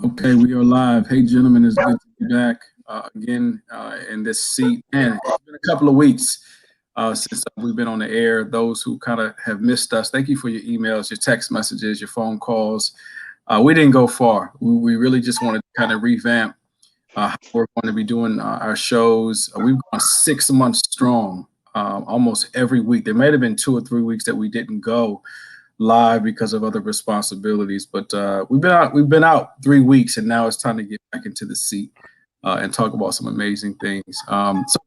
Okay, we are live. Hey, gentlemen, it's good to be back again in this seat. And it's been a couple of weeks since we've been on the air. Those who kind of have missed us, thank you for your emails, your text messages, your phone calls. We didn't go far. We really just wanted to kind of revamp how we're going to be doing our shows. We've gone 6 months strong, almost every week. There may have been 2 or 3 weeks that we didn't go live because of other responsibilities. But we've been out 3 weeks, and now it's time to get back into the seat and talk about some amazing things. So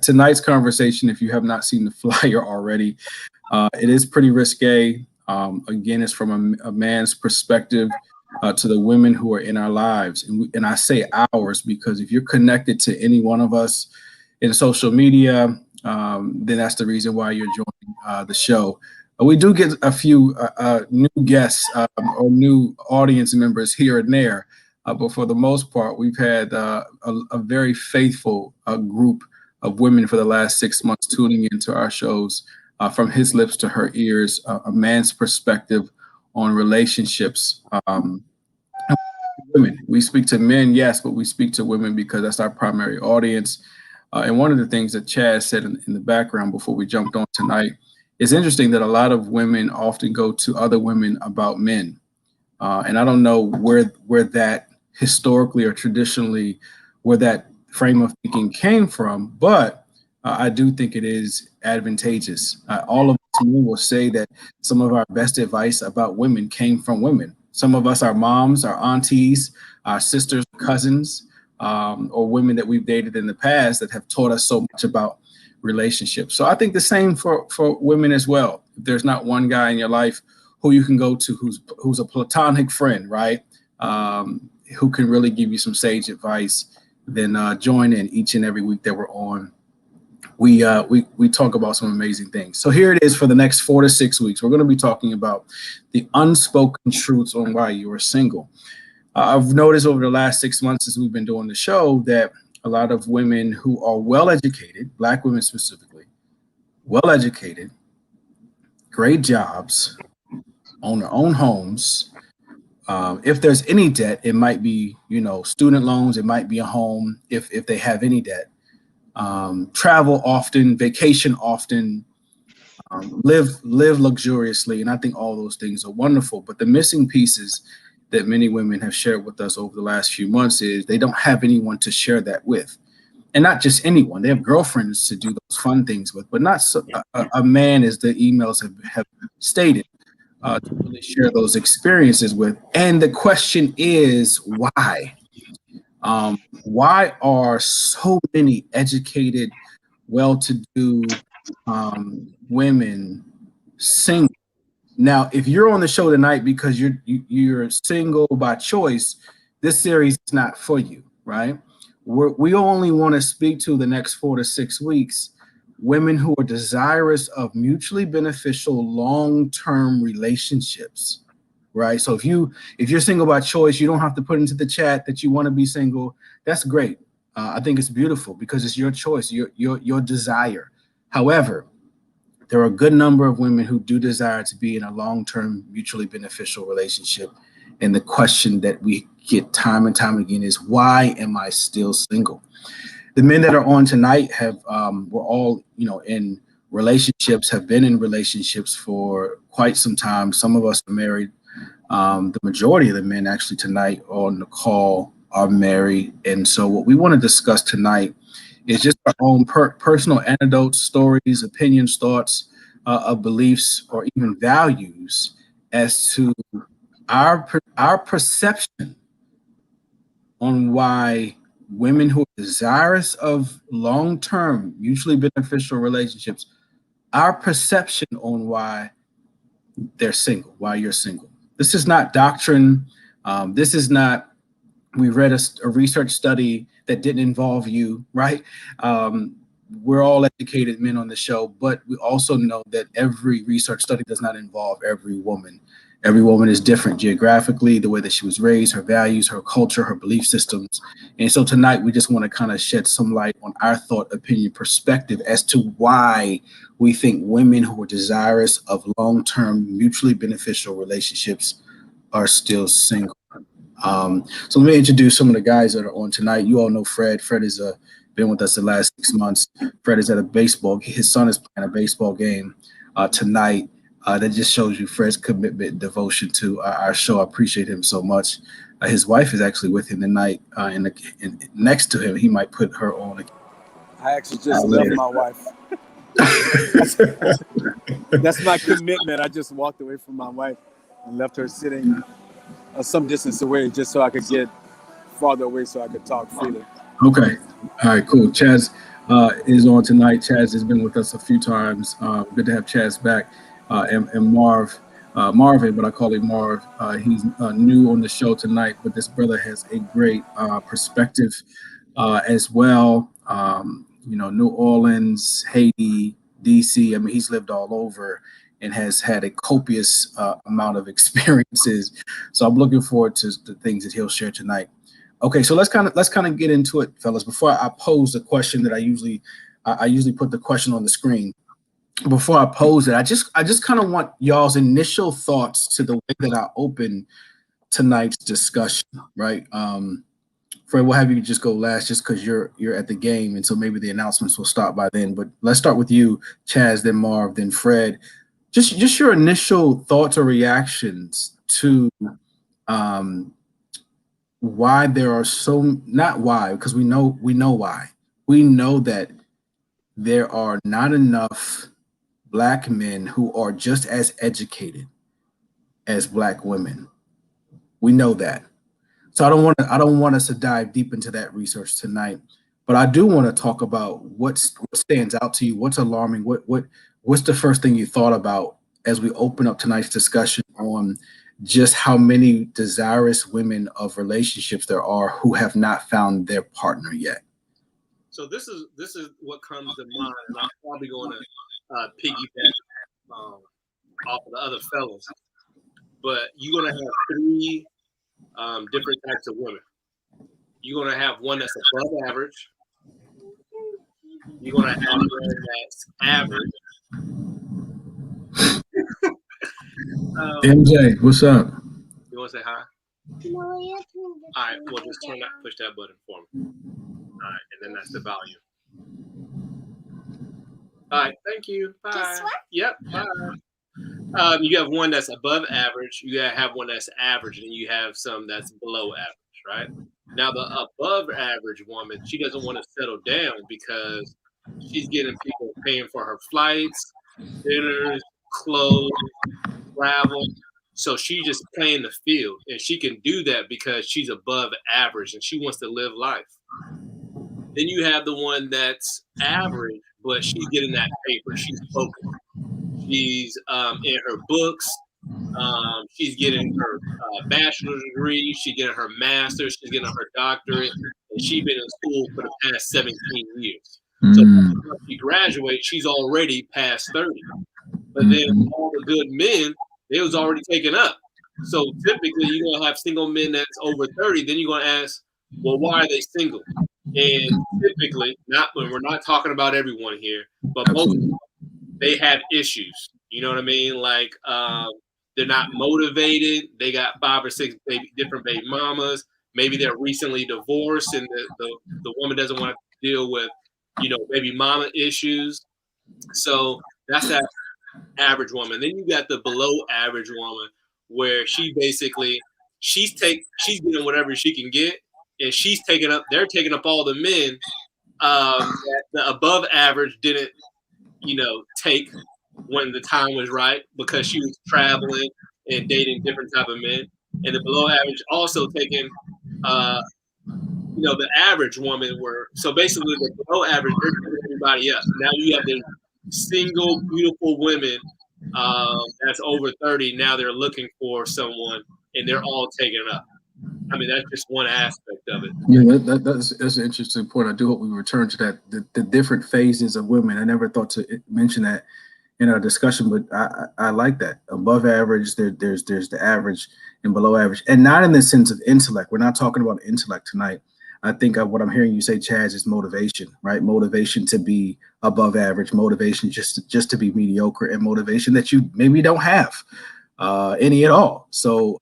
tonight's conversation. If you have not seen the flyer already, it is pretty risque. Again, it's from a man's perspective to the women who are in our lives, and I say ours because if you're connected to any one of us in social media, then that's the reason why you're joining the show. We do get a few new guests or new audience members here and there, but for the most part, we've had a very faithful group of women for the last 6 months tuning into our shows, from his lips to her ears, a man's perspective on relationships. Women, we speak to men, yes, but we speak to women because that's our primary audience. And one of the things that Chad said in the background before we jumped on tonight, it's interesting that a lot of women often go to other women about men. And I don't know where that historically or traditionally, where that frame of thinking came from, but I do think it is advantageous. All of us men will say that some of our best advice about women came from women. Some of us, our moms, our aunties, our sisters, cousins, or women that we've dated in the past that have taught us so much about relationships. So I think the same for women as well. If there's not one guy in your life who you can go to who's a platonic friend, right? Who can really give you some sage advice, then join in each and every week that we're on. We talk about some amazing things. So here it is for the next 4 to 6 weeks. We're going to be talking about the unspoken truths on why you are single. I've noticed over the last 6 months since we've been doing the show that a lot of women who are well educated, Black women specifically, well educated, great jobs, own their own homes. If there's any debt, it might be, student loans, it might be a home if they have any debt. Travel often, vacation often, live luxuriously, and I think all those things are wonderful. But the missing pieces that many women have shared with us over the last few months is they don't have anyone to share that with, and not just anyone. They have girlfriends to do those fun things with, but not a man, as the emails have stated, to really share those experiences with. And the question is why? Why are so many educated, well-to-do women single? Now, if you're on the show tonight because you're single by choice, this series is not for you, right? We only want to speak to the next 4 to 6 weeks women who are desirous of mutually beneficial long-term relationships, right? So if you're single by choice, you don't have to put into the chat that you want to be single. That's great. I think it's beautiful because it's your choice, your desire. However, there are a good number of women who do desire to be in a long-term, mutually beneficial relationship. And the question that we get time and time again is, why am I still single? The men that are on tonight were all, in relationships, have been in relationships for quite some time. Some of us are married. The majority of the men actually tonight on the call are married. And so what we want to discuss tonight is just our own personal anecdotes, stories, opinions, thoughts, of beliefs, or even values as to our perception on why women who are desirous of long-term, mutually beneficial relationships, our perception on why they're single, why you're single. This is not doctrine. This is not, we read a research study that didn't involve you, right? We're all educated men on the show, but we also know that every research study does not involve every woman. Every woman is different geographically, the way that she was raised, her values, her culture, her belief systems. And so tonight we just want to kind of shed some light on our thought, opinion, perspective as to why we think women who are desirous of long-term, mutually beneficial relationships are still single. So let me introduce some of the guys that are on tonight. You all know Fred. Fred has been with us the last 6 months. Fred is at a baseball. His son is playing a baseball game tonight. That just shows you Fred's commitment and devotion to our show. I appreciate him so much. His wife is actually with him tonight, next to him. He might put her on. I actually just left my wife. That's my commitment. I just walked away from my wife and left her sitting some distance away just so I could get farther away so I could talk freely. Okay. All right, cool. Chaz is on tonight. Chaz has been with us a few times. Good to have Chaz back. And Marvin, but I call him Marv. He's new on the show tonight, but this brother has a great perspective as well. New Orleans, Haiti, DC. I mean, he's lived all over and has had a copious amount of experiences. So I'm looking forward to the things that he'll share tonight. Okay, so let's kind of get into it, fellas. Before I pose the question that I usually put the question on the screen. Before I pose it, I just kind of want y'all's initial thoughts to the way that I open tonight's discussion, right? Fred, we'll have you just go last, just because you're at the game, and so maybe the announcements will start by then. But let's start with you, Chaz, then Marv, then Fred. Just your initial thoughts or reactions to why there are not why, because we know why. We know that there are not enough Black men who are just as educated as Black women. We know that. So I don't want us to dive deep into that research tonight, but I do want to talk about what stands out to you, what's alarming, what's the first thing you thought about as we open up tonight's discussion on just how many desirous women of relationships there are who have not found their partner yet. So this is what comes to mind, and I'm probably going to piggyback off of the other fellas. But you're going to have three different types of women. You're going to have one that's above average. You're going to have one that's average. MJ, what's up? You want to say hi? No, all right, well, just push that button for me. All right, and then that's the volume. All right, thank you. Bye. This one? Yep, bye. You have one that's above average, you have one that's average, and you have some that's below average, right? Now, the above average woman, she doesn't want to settle down because she's getting people paying for her flights, dinners, clothes, travel. So she's just playing the field, and she can do that because she's above average and she wants to live life. Then you have the one that's average, but she's getting that paper. She's focused. She's in her books. She's getting her bachelor's degree. She's getting her master's. She's getting her doctorate. And she's been in school for the past 17 years. So when she graduates, she's already past 30. But then all the good men, they was already taken up. So typically, you're going to have single men that's over 30. Then you're going to ask, well, why are they single? And typically, we're not talking about everyone here, but most of them, they have issues. You know what I mean? Like they're not motivated. They got 5 or 6 different baby mamas. Maybe they're recently divorced, and the woman doesn't want to deal with, baby mama issues. So that's that average woman. Then you got the below average woman, where she basically she's getting whatever she can get, and they're taking up all the men that the above average didn't take when the time was right, because she was traveling and dating different type of men. And the below average also taking the average woman so basically the below average, they're taking everybody up. Now you have the single beautiful women that's over 30. Now they're looking for someone, and they're all taken up. I mean, that's just one aspect of it. Yeah, that's an interesting point. I do hope we return to that, the different phases of women. I never thought to mention that in our discussion, but I like that. Above average, there's the average and below average, and not in the sense of intellect. We're not talking about intellect tonight. I think what I'm hearing you say, Chaz, is motivation, right? Motivation to be above average, motivation just to be mediocre, and motivation that you maybe don't have. any at all. So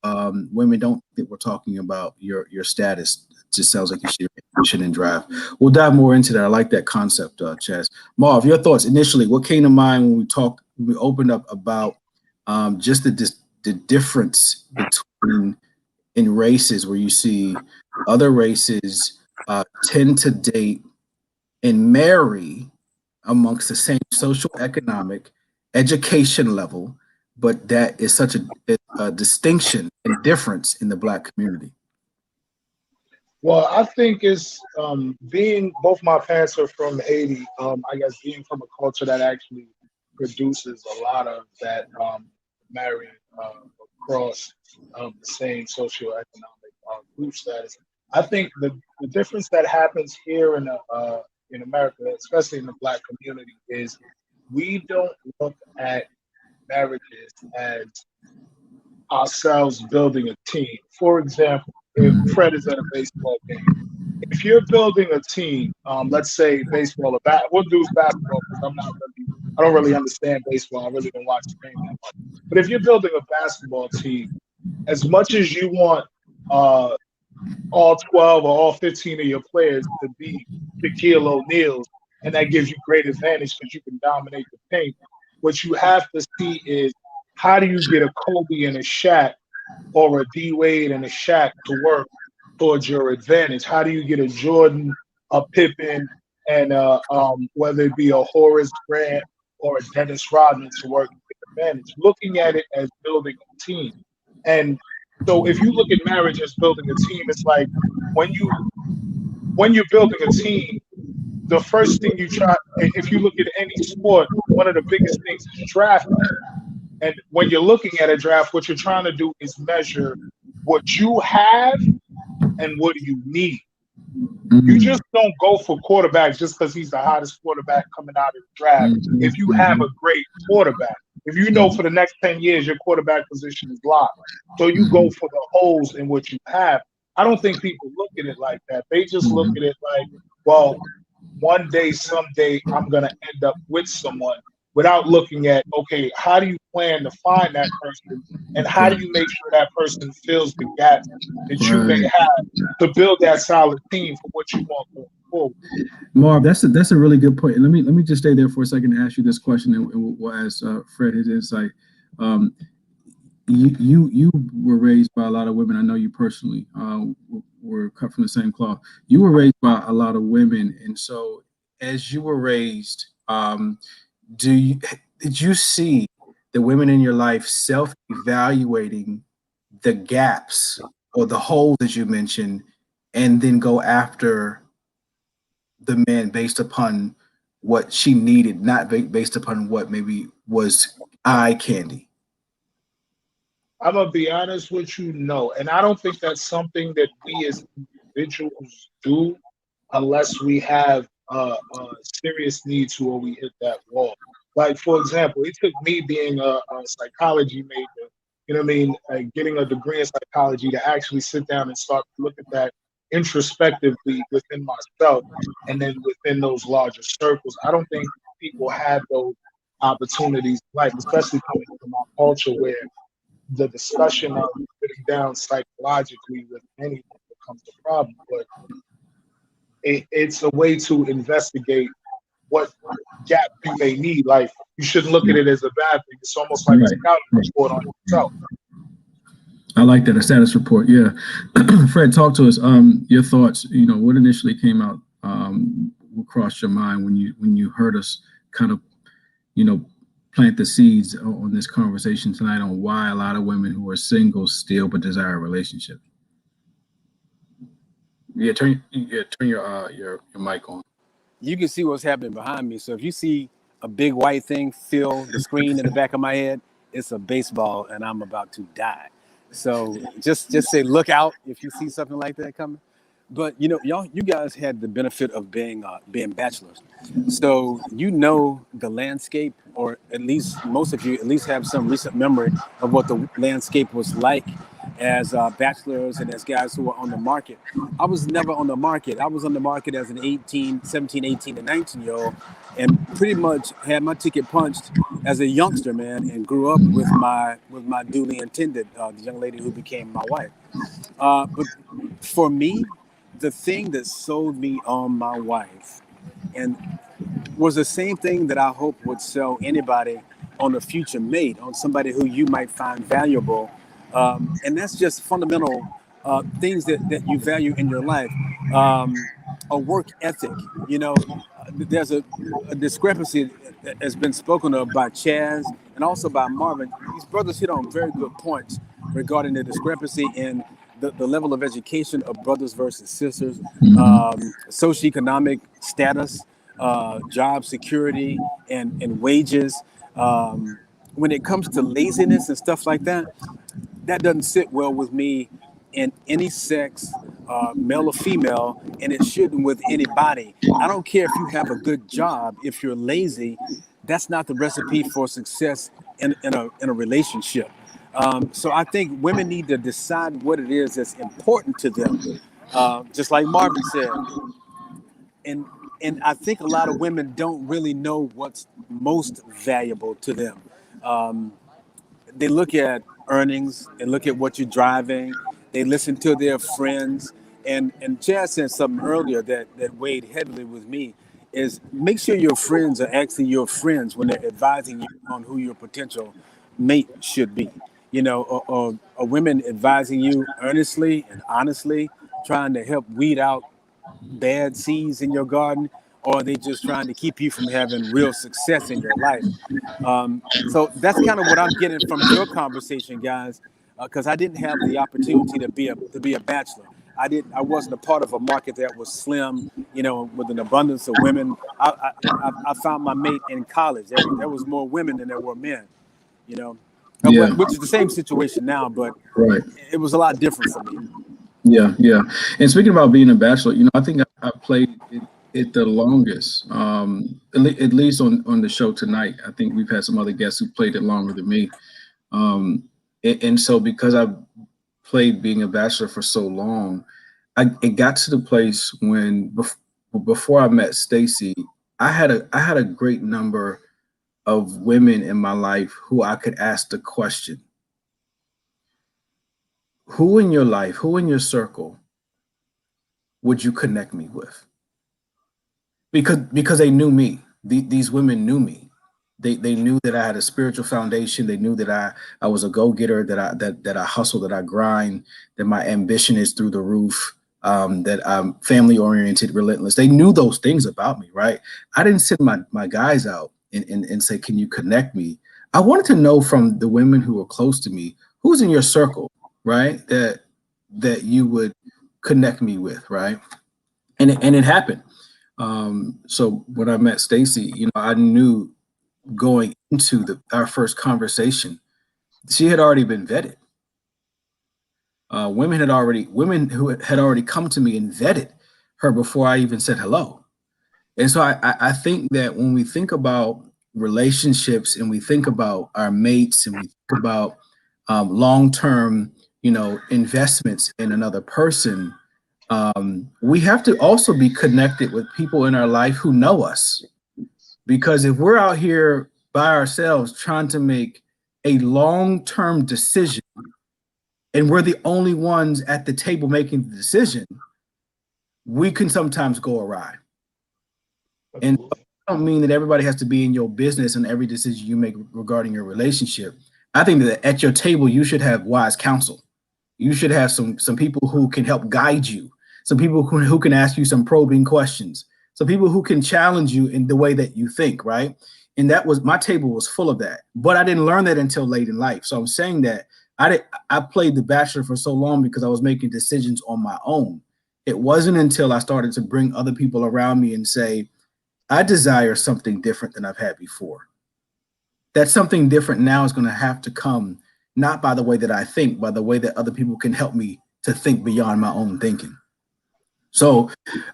women don't think we're talking about your status. It just sounds like you shouldn't drive. We'll dive more into that. I like that concept, Chaz. Marv, your thoughts initially. What came to mind when we opened up about just the difference between in races where you see other races tend to date and marry amongst the same social, economic, education level, but that is such a distinction and difference in the Black community. Well, I think it's being both my parents are from Haiti. I guess being from a culture that actually produces a lot of that marrying across the same socioeconomic group status. I think the difference that happens here in America, especially in the Black community, is we don't look at marriages as ourselves building a team. For example, if Fred is at a baseball game, if you're building a team, let's say baseball or we'll do basketball because I don't really understand baseball. I really don't watch the game that much. But if you're building a basketball team, as much as you want all 12 or all 15 of your players to be Shaquille O'Neal's, and that gives you great advantage because you can dominate the paint, what you have to see is how do you get a Kobe and a Shaq or a D Wade and a Shaq to work towards your advantage? How do you get a Jordan, a Pippen, and whether it be a Horace Grant or a Dennis Rodman to work with advantage? Looking at it as building a team. And so if you look at marriage as building a team, it's like when you're building a team, the first thing you try, if you look at any sport, one of the biggest things is drafting. And when you're looking at a draft, what you're trying to do is measure what you have and what do you need. You just don't go for quarterbacks just because he's the hottest quarterback coming out of the draft. If you have a great quarterback, if you know for the next 10 years your quarterback position is locked, so you go for the holes in what you have. I don't think people look at it like that. They just look at it like, well, one day, someday, I'm going to end up with someone without looking at, okay, how do you plan to find that person? And how do you make sure that person fills the gaps that you may have to build that solid team for what you want going forward? Marv, that's a really good point. And let me just stay there for a second and ask you this question, and we'll ask Fred his insight. You were raised by a lot of women. I know you personally were cut from the same cloth. You were raised by a lot of women, and so as you were raised, did you see the women in your life self-evaluating the gaps or the holes, as you mentioned, and then go after the man based upon what she needed, not based upon what maybe was eye candy? I'm going to be honest with you, no. And I don't think that's something that we as individuals do unless we have a serious need to or we hit that wall. Like, for example, it took me being a psychology major, you know what I mean, getting a degree in psychology to actually sit down and start to look at that introspectively within myself and then within those larger circles. I don't think people have those opportunities in life, especially coming from our culture where the discussion of sitting down psychologically with anyone becomes a problem. But it's a way to investigate what gap you may need. Like, you shouldn't look at it as a bad thing. It's almost like a scouting report on yourself. I like that, a status report. Yeah. Fred, talk to us. Your thoughts, what initially came out, what crossed your mind when you heard us kind of, plant the seeds on this conversation tonight on why a lot of women who are single still but desire a relationship. Yeah, turn your mic on. You can see what's happening behind me. So if you see a big white thing fill the screen in the back of my head, it's a baseball and I'm about to die. So just say look out if you see something like that coming. But you guys had the benefit of being bachelors, so the landscape, or at least most of you at least have some recent memory of what the landscape was like as bachelors and as guys who are on the market. I was never on the market. I was on the market as an 18, 17, 18, and 19-year-old, and pretty much had my ticket punched as a youngster, man, and grew up with my duly intended, the young lady who became my wife. But for me, the thing that sold me on my wife, and was the same thing that I hope would sell anybody on a future mate, on somebody who you might find valuable. And that's just fundamental things that you value in your life. A work ethic. There's a discrepancy that has been spoken of by Chaz and also by Marvin. These brothers hit on very good points regarding the discrepancy in the level of education of brothers versus sisters, socioeconomic status, job security, and wages. When it comes to laziness and stuff like that, that doesn't sit well with me in any sex, male or female, and it shouldn't with anybody. I don't care if you have a good job. If you're lazy, that's not the recipe for success in a relationship. So I think women need to decide what it is that's important to them. Just like Marvin said, and I think a lot of women don't really know what's most valuable to them. Um, they look at earnings, they look at what you're driving, they listen to their friends. And Chad said something earlier that weighed heavily with me is make sure your friends are actually your friends when they're advising you on who your potential mate should be. Or women advising you earnestly and honestly, trying to help weed out bad seeds in your garden, or are they just trying to keep you from having real success in your life? So that's kind of what I'm getting from your conversation, guys, because I didn't have the opportunity to be a bachelor. I wasn't a part of a market that was slim, with an abundance of women. I found my mate in college. There was more women than there were men, you know, Yeah. which is the same situation now, but Right. it was a lot different for me. Yeah, yeah. And speaking about being a bachelor, I think I played it the longest. At least on the show tonight. I think we've had some other guests who played it longer than me. And so because I played being a bachelor for so long, it got to the place when before I met Stacy, I had a great number of women in my life who I could ask the question, who in your life, who in your circle would you connect me with? Because they knew me. These women knew me. They knew that I had a spiritual foundation. They knew that I was a go-getter, that I hustle, that I grind, that my ambition is through the roof, that I'm family oriented, relentless. They knew those things about me, right? I didn't send my guys out and say, can you connect me? I wanted to know from the women who were close to me, who's in your circle, right? That you would connect me with, right? And it happened. So when I met Stacy, I knew going into our first conversation, she had already been vetted. Women who had already come to me and vetted her before I even said hello. And so I think that when we think about relationships and we think about our mates and we think about long-term, investments in another person, we have to also be connected with people in our life who know us. Because if we're out here by ourselves trying to make a long-term decision and we're the only ones at the table making the decision, we can sometimes go awry. And I don't mean that everybody has to be in your business and every decision you make regarding your relationship. I think that at your table, you should have wise counsel. You should have some people who can help guide you, some people who can ask you some probing questions, some people who can challenge you in the way that you think, right? And my table was full of that, but I didn't learn that until late in life. So I'm saying that I played The Bachelor for so long because I was making decisions on my own. It wasn't until I started to bring other people around me and say, I desire something different than I've had before. That something different now is going to have to come not by the way that I think, by the way that other people can help me to think beyond my own thinking. So,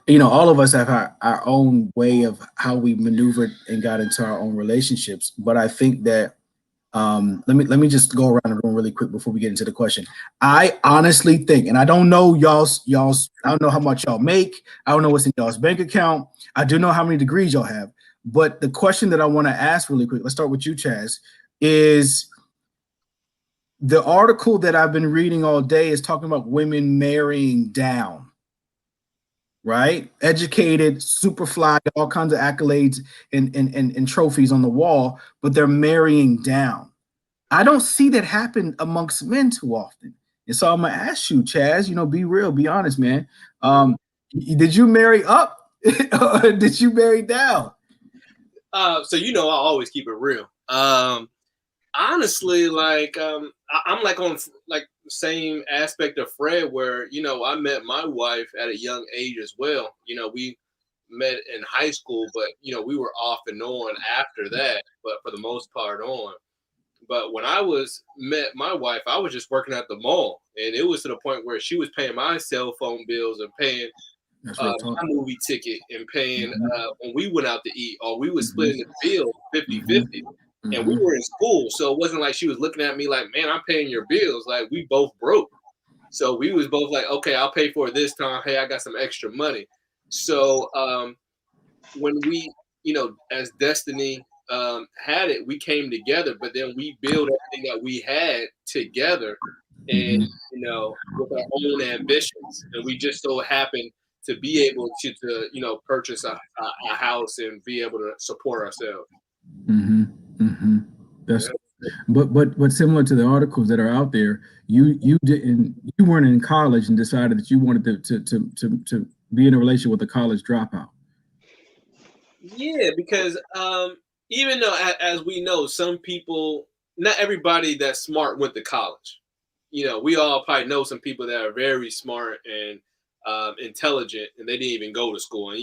all of us have our own way of how we maneuvered and got into our own relationships. But I think that Let me just go around the room really quick before we get into the question. I honestly think, and I don't know y'all's, I don't know how much y'all make. I don't know what's in y'all's bank account. I do know how many degrees y'all have. But the question that I want to ask really quick, let's start with you, Chaz, is the article that I've been reading all day is talking about women marrying down, right? Educated, super fly, all kinds of accolades and trophies on the wall, but they're marrying down. I don't see that happen amongst men too often. And so I'm gonna ask you, Chaz, be real, be honest, man. Did you marry up or did you marry down? So I always keep it real. Honestly, I'm like on like the same aspect of Fred, where I met my wife at a young age as well. We met in high school, but we were off and on after that, but for the most part on. But when I met my wife, I was just working at the mall, and it was to the point where she was paying my cell phone bills and paying my movie ticket and paying when we went out to eat, or we were splitting the bill 50-50. And we were in school, so it wasn't like she was looking at me like, man, I'm paying your bills. Like, we both broke. So we was both like, okay, I'll pay for it this time. Hey, I got some extra money. So when we, as Destiny had it, we came together, but then we built everything that we had together and, with our own ambitions. And we just so happened to be able to purchase a house and be able to support ourselves. That's but similar to the articles that are out there, you weren't in college and decided that you wanted to be in a relationship with a college dropout. Yeah, because even though, as we know, some people, not everybody that's smart went to college. We all probably know some people that are very smart and intelligent, and they didn't even go to school. And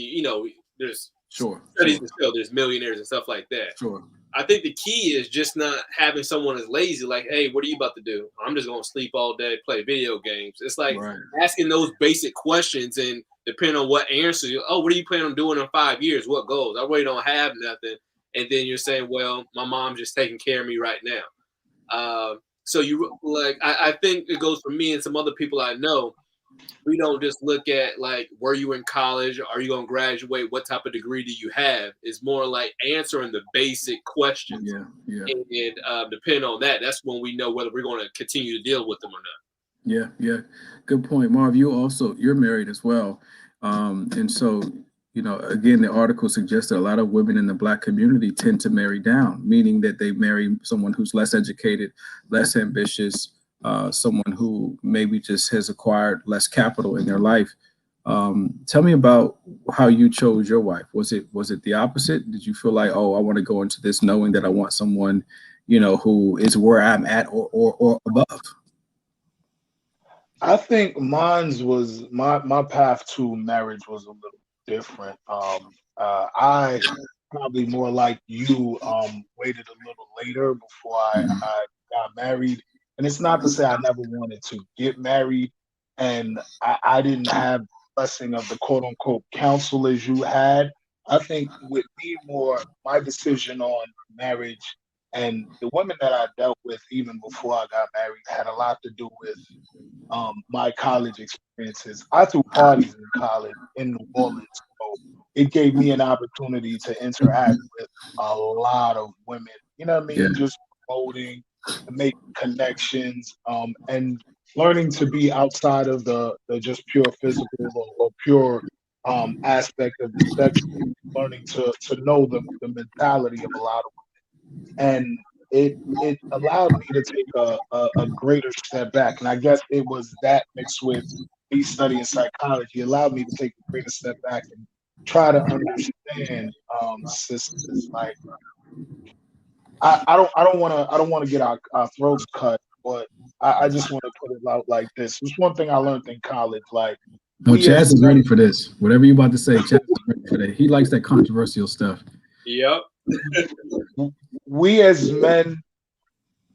there's studies and still there's millionaires and stuff like that. Sure. I think the key is just not having someone as lazy, like, hey, what are you about to do? I'm just going to sleep all day, play video games. It's like asking those basic questions, and depending on what answer what are you planning on doing in 5 years? What goals? I really don't have nothing. And then you're saying, well, my mom's just taking care of me right now. So I think it goes for me and some other people I know. We don't just look at like, were you in college? Are you going to graduate? What type of degree do you have? It's more like answering the basic questions. Yeah. And depending on that, that's when we know whether we're going to continue to deal with them or not. Yeah. Good point. Marv, you're married as well. And so, again, the article suggests that a lot of women in the Black community tend to marry down, meaning that they marry someone who's less educated, less ambitious, someone who maybe just has acquired less capital in their life. Tell me about how you chose your wife. Was it the opposite? Did you feel like, oh, I want to go into this knowing that I want someone, who is where I'm at or above? I think mine's was my path to marriage was a little different. I probably more like you waited a little later before I got married. And it's not to say I never wanted to get married, and I didn't have the blessing of the quote unquote counsel as you had. I think with me more, my decision on marriage and the women that I dealt with even before I got married had a lot to do with my college experiences. I threw parties in college in New Orleans, so it gave me an opportunity to interact with a lot of women. You know what I mean? Yeah. Just promoting, to make connections, and learning to be outside of the just pure physical or pure aspect of the sexual. Learning to know the mentality of a lot of women, and it allowed me to take a greater step back. And I guess it was that mixed with me studying psychology allowed me to take a greater step back and try to understand sisters. Like I don't want to get our throats cut, but I just want to put it out like this. It's one thing I learned in college. Like no, Chaz is ready for this. Whatever you're about to say, Chaz is ready for that. He likes that controversial stuff. Yep. We as men,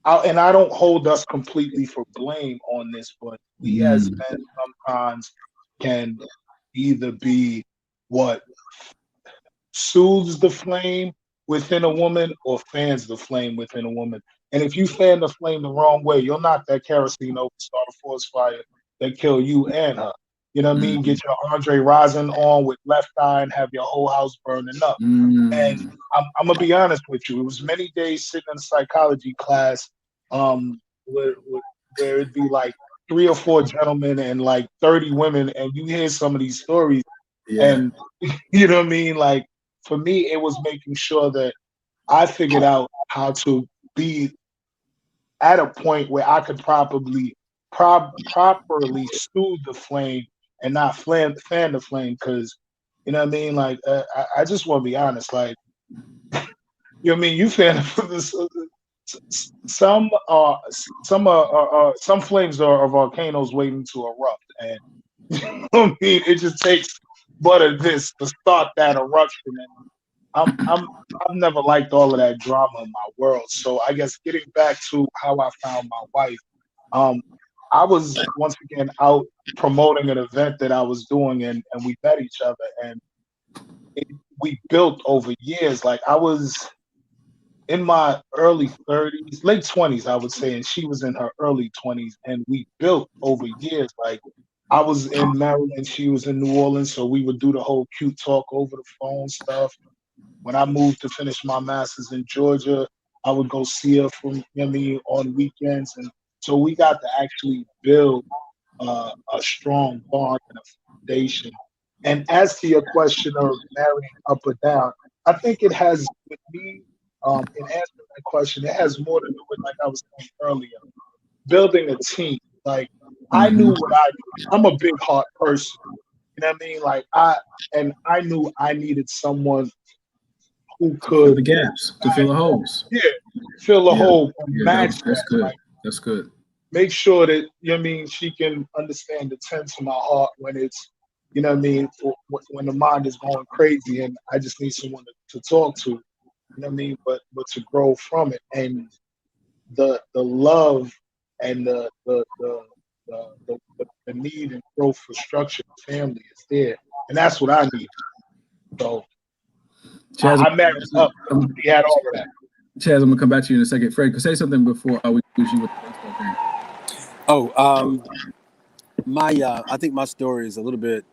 and I don't hold us completely for blame on this, but we as men sometimes can either be what soothes the flame within a woman or fans the flame within a woman. And if you fan the flame the wrong way, you'll knock that kerosene over, start a forest fire that kill you and her. You know what I mean? Get your Andre Rising on with Left Eye and have your whole house burning up. And I'm gonna be honest with you. It was many days sitting in a psychology class, where it'd be like 3 or 4 gentlemen and like 30 women, and you hear some of these stories, and you know what I mean. Like for me, it was making sure that I figured out how to be at a point where I could properly soothe the flame and not fan the flame, because you know what I mean. Like I just want to be honest. Like you know what I mean. You fan this. Some flames are volcanoes waiting to erupt, and you know what I mean. It just takes but of this to start that eruption. And I've never liked all of that drama in my world. So I guess getting back to how I found my wife, I was once again out promoting an event that I was doing, and we met each other, and we built over years. Like I was in my early 30s, late 20s, I would say, and she was in her early 20s, and we built over years. Like I was in Maryland, she was in New Orleans, so we would do the whole cute talk over the phone stuff. When I moved to finish my master's in Georgia, I would go see her from, you know what I mean, on weekends, and so we got to actually build a strong bond and a foundation. And as to your question of marrying up or down, I think it has with me. In answering that question, it has more to do with, like I was saying earlier, building a team. Like I knew what I knew. I'm a big heart person. You know what I mean? Like I knew I needed someone who fill could the gaps, to fill the holes. yeah, fill the hole and match that's that. good. Like That's good. make sure that you know what I mean she can understand the tense in my heart when it's you know what I mean when the mind is going crazy and I just need someone to talk to. You know what I mean? But to grow from it, and the love and the need and growth for structure and family is there, and that's what I need. So Chaz, I married up. He had all of that. Chaz, I'm gonna come back to you in a second. Fred, say something before we lose you with the baseball game. Oh, I think my story is a little bit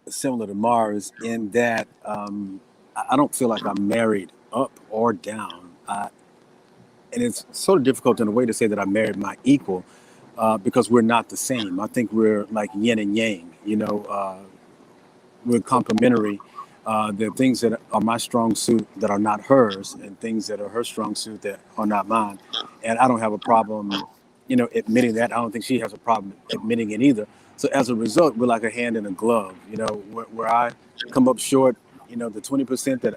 similar to Mars in that I don't feel like I'm married up or down. And it's sort of difficult in a way to say that I married my equal because we're not the same. I think we're like yin and yang, we're complementary. There are things that are my strong suit that are not hers, and things that are her strong suit that are not mine. And I don't have a problem, admitting that. I don't think she has a problem admitting it either. So as a result, we're like a hand in a glove. Where I come up short, the 20%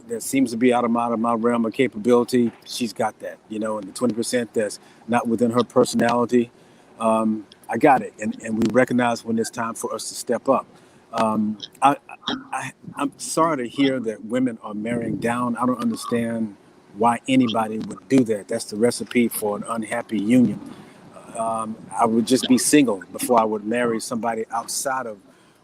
that seems to be out of my realm of capability, she's got that. And the 20% that's not within her personality, I got it. And we recognize when it's time for us to step up. I'm sorry to hear that women are marrying down. I don't understand why anybody would do that. That's the recipe for an unhappy union. I would just be single before I would marry somebody outside of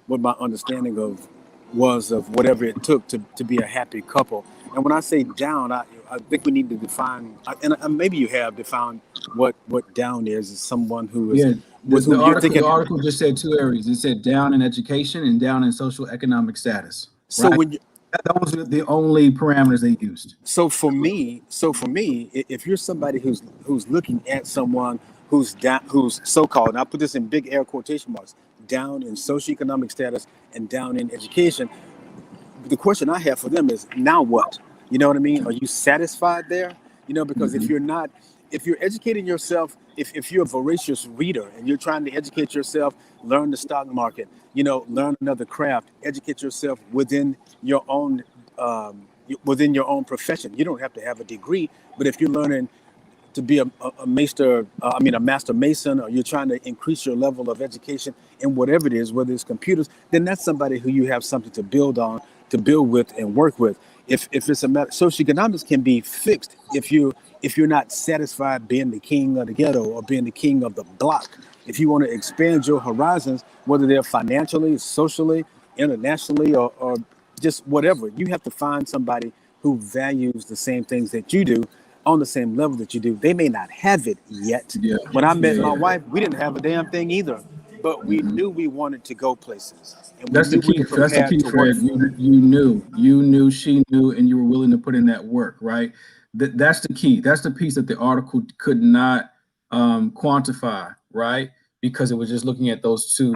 what my understanding of whatever it took to be a happy couple. And when I say down, I think we need to define, and maybe you have defined what down is someone who is with whom you're thinking. The article just said 2 areas. It said down in education and down in social economic status. So right? Those are the only parameters they used. So for me, if you're somebody who's looking at someone who's down, who's so-called, and I put this in big air quotation marks, down in socioeconomic status and down in education, the question I have for them is, now what? You know what I mean? Are you satisfied there? Because if you're not, if you're educating yourself, if you're a voracious reader and you're trying to educate yourself, learn the stock market, learn another craft, educate yourself within your own profession. You don't have to have a degree, but if you're learning to be a master mason, or you're trying to increase your level of education in whatever it is, whether it's computers, then that's somebody who you have something to build on, to build with and work with. If it's a matter, socioeconomics can be fixed if you're not satisfied being the king of the ghetto or being the king of the block. If you want to expand your horizons, whether they're financially, socially, internationally, or just whatever, you have to find somebody who values the same things that you do. on the same level that you do. They may not have it yet. Yeah. When I met Yeah. my wife, we didn't have a damn thing either, but we knew we wanted to go places, and we That's the knew we key. were That's the prepared key, to work Fred. for it. You knew, she knew, and you were willing to put in that work, right? That's the key. That's the piece that the article could not quantify, right? Because it was just looking at those two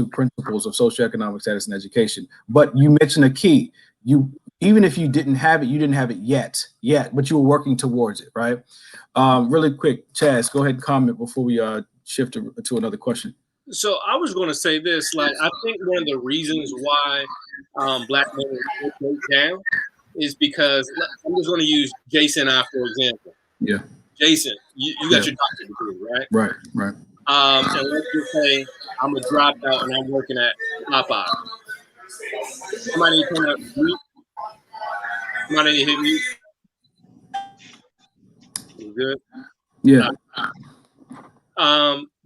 principles of socioeconomic status and education. But you mentioned a key. You even if you didn't have it, you didn't have it yet, but you were working towards it, right? Really quick, Chaz, go ahead and comment before we shift to another question. So I was going to say this, like, I think one of the reasons why black men break down is because I'm just going to use Jason and I for example. Yeah. Jason, you got your doctorate degree, right? Right. And let's just say I'm a dropout and I'm working at Popeye. Somebody come up, somebody hit me. You good? Yeah.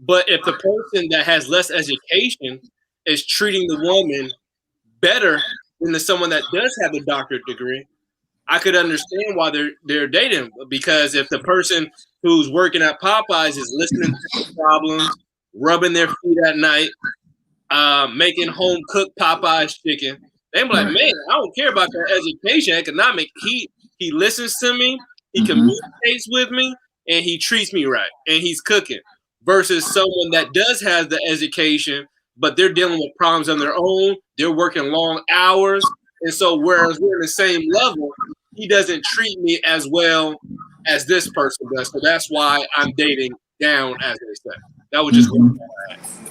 But if the person that has less education is treating the woman better than someone that does have a doctorate degree, I could understand why they're dating. Because if the person who's working at Popeyes is listening to the problems, rubbing their feet at night, making home cooked Popeyes chicken, they be like, man, I don't care about their education, economic. He listens to me, he communicates with me, and he treats me right, and he's cooking. Versus someone that does have the education, but they're dealing with problems on their own. They're working long hours. And so whereas we're in the same level, he doesn't treat me as well as this person does. So that's why I'm dating down, as they say. That was just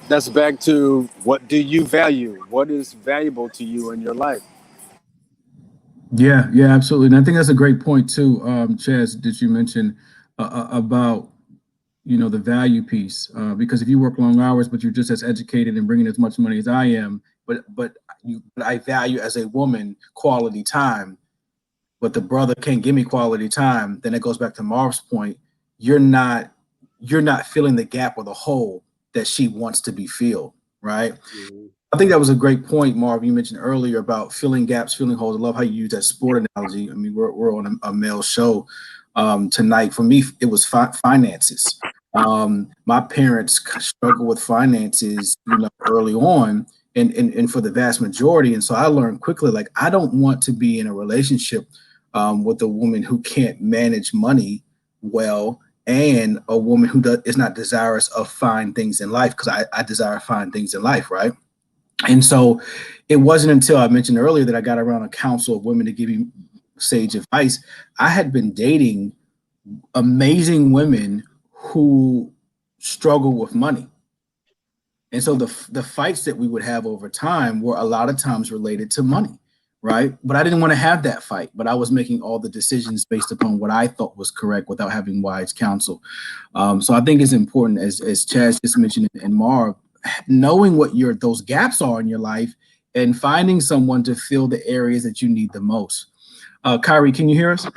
That's back to, what do you value? What is valuable to you in your life? Yeah, absolutely. And I think that's a great point too, Chaz, that you mentioned about the value piece. Because if you work long hours, but you're just as educated and bringing as much money as I am, but I value as a woman quality time, but the brother can't give me quality time, then it goes back to Marv's point. You're not filling the gap or the hole that she wants to be filled, right? I think that was a great point, Marv. You mentioned earlier about filling gaps, filling holes. I love how you use that sport analogy. I mean, we're on a male show tonight. For me, it was finances. My parents struggled with finances, early on, and for the vast majority. And so I learned quickly, like, I don't want to be in a relationship with a woman who can't manage money well, and a woman who is not desirous of fine things in life, because I desire fine things in life, right? And so it wasn't until I mentioned earlier that I got around a council of women to give me sage advice. I had been dating amazing women who struggle with money. And so the fights that we would have over time were a lot of times related to money, right? But I didn't want to have that fight, but I was making all the decisions based upon what I thought was correct without having wise counsel. So I think it's important, as Chaz just mentioned, and Marv, knowing what those gaps are in your life and finding someone to fill the areas that you need the most. Kyrie, can you hear us?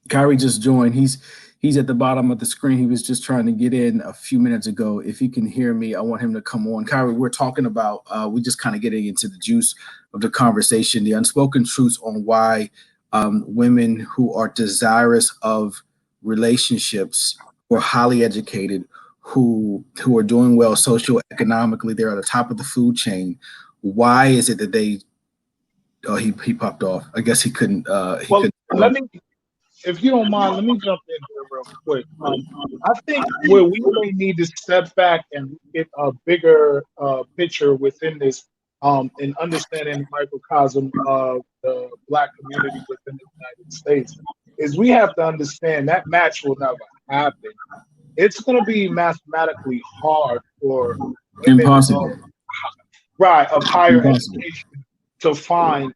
Kyrie just joined. He's at the bottom of the screen. He was just trying to get in a few minutes ago. If he can hear me, I want him to come on. Kyrie, we're talking about, we just kind of getting into the juice of the conversation, the unspoken truths on why women who are desirous of relationships, who are highly educated, who are doing well socioeconomically, they're at the top of the food chain. Why is it that they? Oh, he popped off. I guess he couldn't. Let me, if you don't mind, let me jump in here real quick. I think where we may need to step back and get a bigger picture within this, in understanding the microcosm of the Black community within the United States, is we have to understand that match will never happen. It's going to be mathematically hard for women Impossible. of higher Impossible. education to find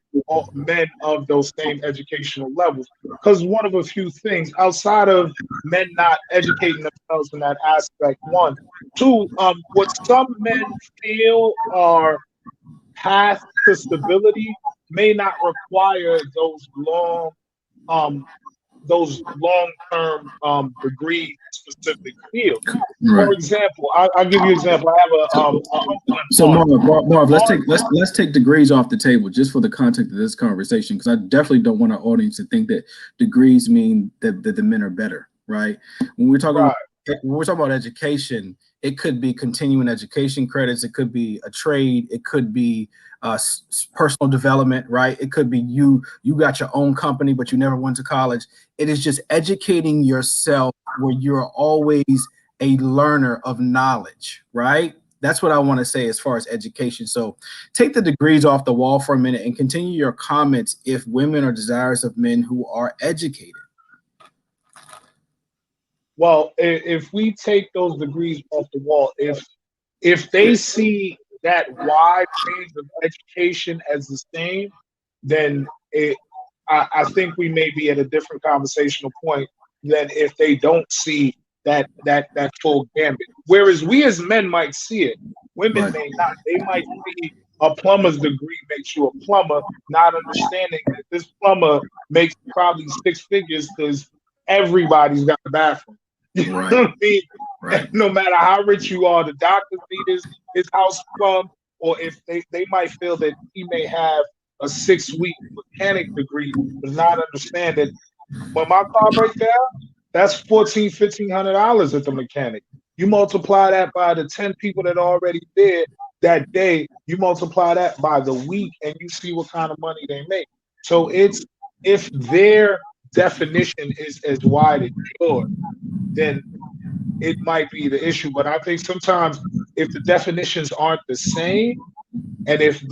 men of those same educational levels. Because one of a few things outside of men not educating themselves in that aspect, one. Two, what some men feel are paths to stability may not require those long those long-term degree specific fields. Right. For example, I'll give you an example. I have a uncle in So Marv, Florida. let's take degrees off the table just for the context of this conversation, because I definitely don't want our audience to think that degrees mean that the men are better, right? When we're talking about education, it could be continuing education credits, it could be a trade, it could be personal development, right? It could be you got your own company, but you never went to college. It is just educating yourself where you're always a learner of knowledge, right? That's what I want to say as far as education. So take the degrees off the wall for a minute and continue your comments if women are desirous of men who are educated. Well, if we take those degrees off the wall, if they see that wide range of education as the same, then I think we may be at a different conversational point than if they don't see that full gambit. Whereas we as men might see it, women may not. They might see a plumber's degree makes you a plumber, not understanding that this plumber makes probably 6 figures because everybody's got a bathroom. You know what I mean? Right. No matter how rich you are, the doctor need his house plumbed, or if they might feel that he may have a 6-week mechanic degree, but not understand that when my car breaks down, that's $1,400-$1,500 at the mechanic. You multiply that by the 10 people that are already there that day, you multiply that by the week, and you see what kind of money they make. So it's, if their definition is as wide as yours, then it might be the issue. But I think sometimes if the definitions aren't the same, and if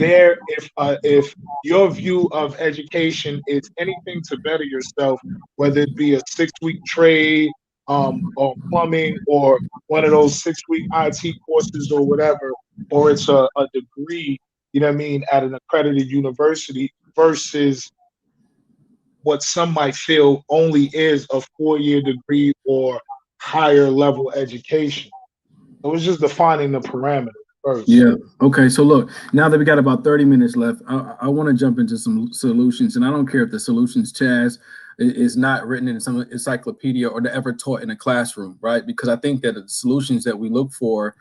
your view of education is anything to better yourself, whether it be a 6-week trade, or plumbing, or one of those 6-week IT courses or whatever, or it's a degree, you know what I mean, at an accredited university versus what some might feel only is a 4-year degree or higher level education. It was just defining the parameters first. Yeah. Okay. So look, now that we got about 30 minutes left, I want to jump into some solutions, and I don't care if the solutions, Chaz, is not written in some encyclopedia or ever taught in a classroom, right? Because I think that the solutions that we look for,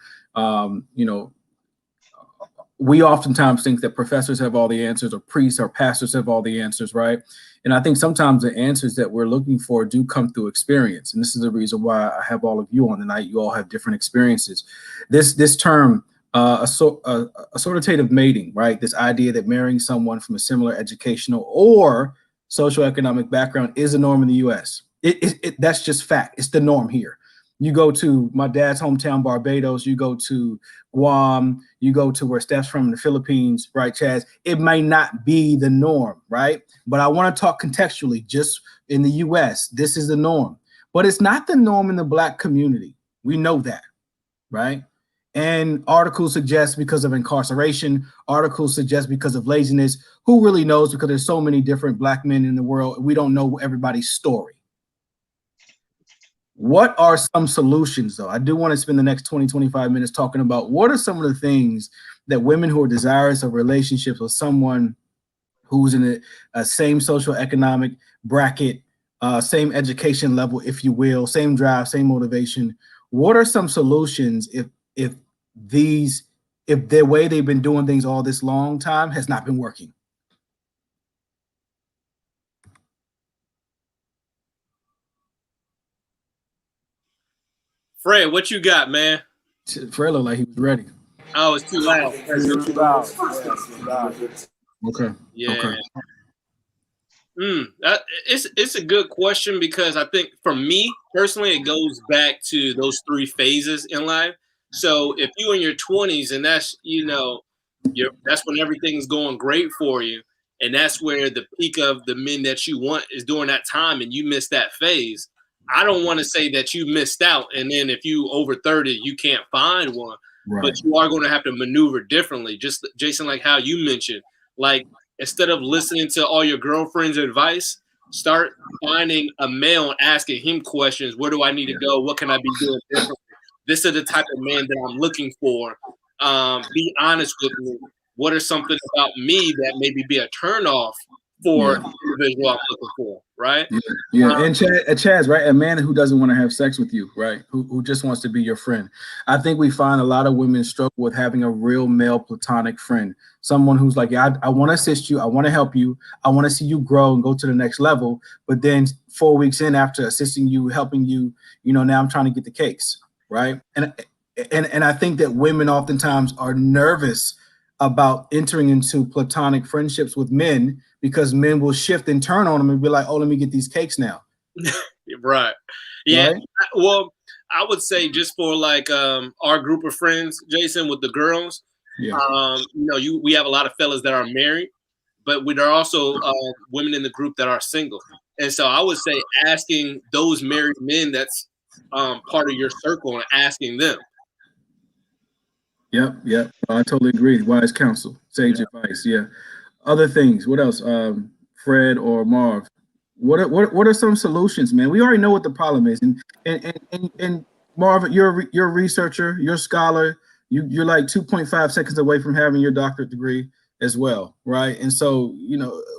we oftentimes think that professors have all the answers, or priests or pastors have all the answers, right? And I think sometimes the answers that we're looking for do come through experience. And this is the reason why I have all of you on tonight. You all have different experiences. This term, assortative mating, right? This idea that marrying someone from a similar educational or socioeconomic background is a norm in the U.S. That's just fact. It's the norm here. You go to my dad's hometown, Barbados, you go to Guam, you go to where Steph's from in the Philippines, right, Chaz? It may not be the norm, right? But I want to talk contextually, just in the US, this is the norm. But it's not the norm in the Black community. We know that, right? And articles suggest because of incarceration, articles suggest because of laziness. Who really knows? Because there's so many different Black men in the world. We don't know everybody's story. What are some solutions, though? I do want to spend the next 20, 25 minutes talking about what are some of the things that women who are desirous of relationships with someone who's in a same social economic bracket, same education level, if you will, same drive, same motivation. What are some solutions if their way they've been doing things all this long time has not been working? Fred, what you got, man? Fred looked like he was ready. Oh, it's too loud. Too loud. Okay. Yeah. Okay. It's a good question, because I think for me personally, it goes back to those 3 phases in life. So if you're in your 20s and that's that's when everything's going great for you, and that's where the peak of the men that you want is during that time, and you miss that phase, I don't want to say that you missed out, and then if you over 30, you can't find one, right. But you are going to have to maneuver differently. Just Jason, like how you mentioned, like instead of listening to all your girlfriend's advice, start finding a male and asking him questions. Where do I need to go? What can I be doing differently? This is the type of man that I'm looking for. Be honest with me. What are something about me that maybe be a turnoff for the individual I'm looking for, right? Yeah. And Chaz, right? A man who doesn't want to have sex with you, right? Who just wants to be your friend. I think we find a lot of women struggle with having a real male platonic friend, someone who's like, yeah, I want to assist you, I want to help you, I want to see you grow and go to the next level. But then 4 weeks in, after assisting you, helping you, now I'm trying to get the cakes, right? And I think that women oftentimes are nervous about entering into platonic friendships with men because men will shift and turn on them and be like, oh, let me get these cakes now. Right. Yeah. Right? Well, I would say just for like our group of friends, Jason, with the girls, we have a lot of fellas that are married, but there are also women in the group that are single. And so I would say asking those married men that's part of your circle and asking them. Yep. I totally agree. Wise counsel, sage advice. Yeah. Other things. What else? Fred or Marv? What are some solutions, man? We already know what the problem is, and Marv, you're a researcher, you're a scholar. You're like 2.5 seconds away from having your doctorate degree as well, right? And so,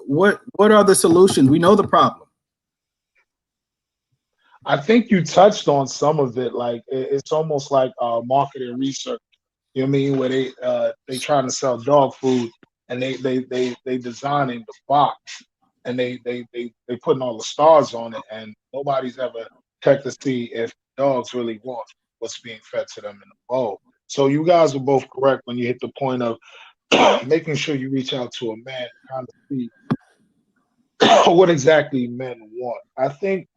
what are the solutions? We know the problem. I think you touched on some of it. Like it's almost like market and research. You know what I mean? Where they trying to sell dog food and they designing the box and they putting all the stars on it, and nobody's ever checked to see if dogs really want what's being fed to them in the bowl. So you guys are both correct when you hit the point of making sure you reach out to a man to kind of see what exactly men want. I think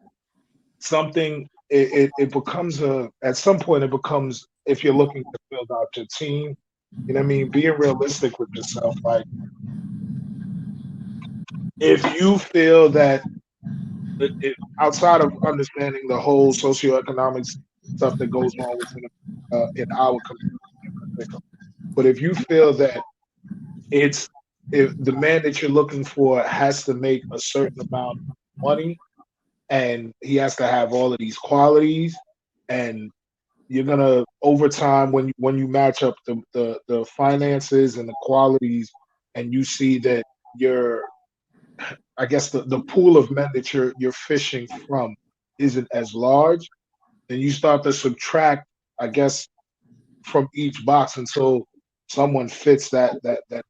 it becomes at some point it becomes, if you're looking to build out your team, you know what I mean, being realistic with yourself. Like if you feel that outside of understanding the whole socioeconomic stuff that goes on within in our community, but if you feel that if the man that you're looking for has to make a certain amount of money and he has to have all of these qualities, and you're gonna over time when you match up the finances and the qualities, and you see that I guess the pool of men that you're fishing from isn't as large, then you start to subtract, I guess, from each box until someone fits that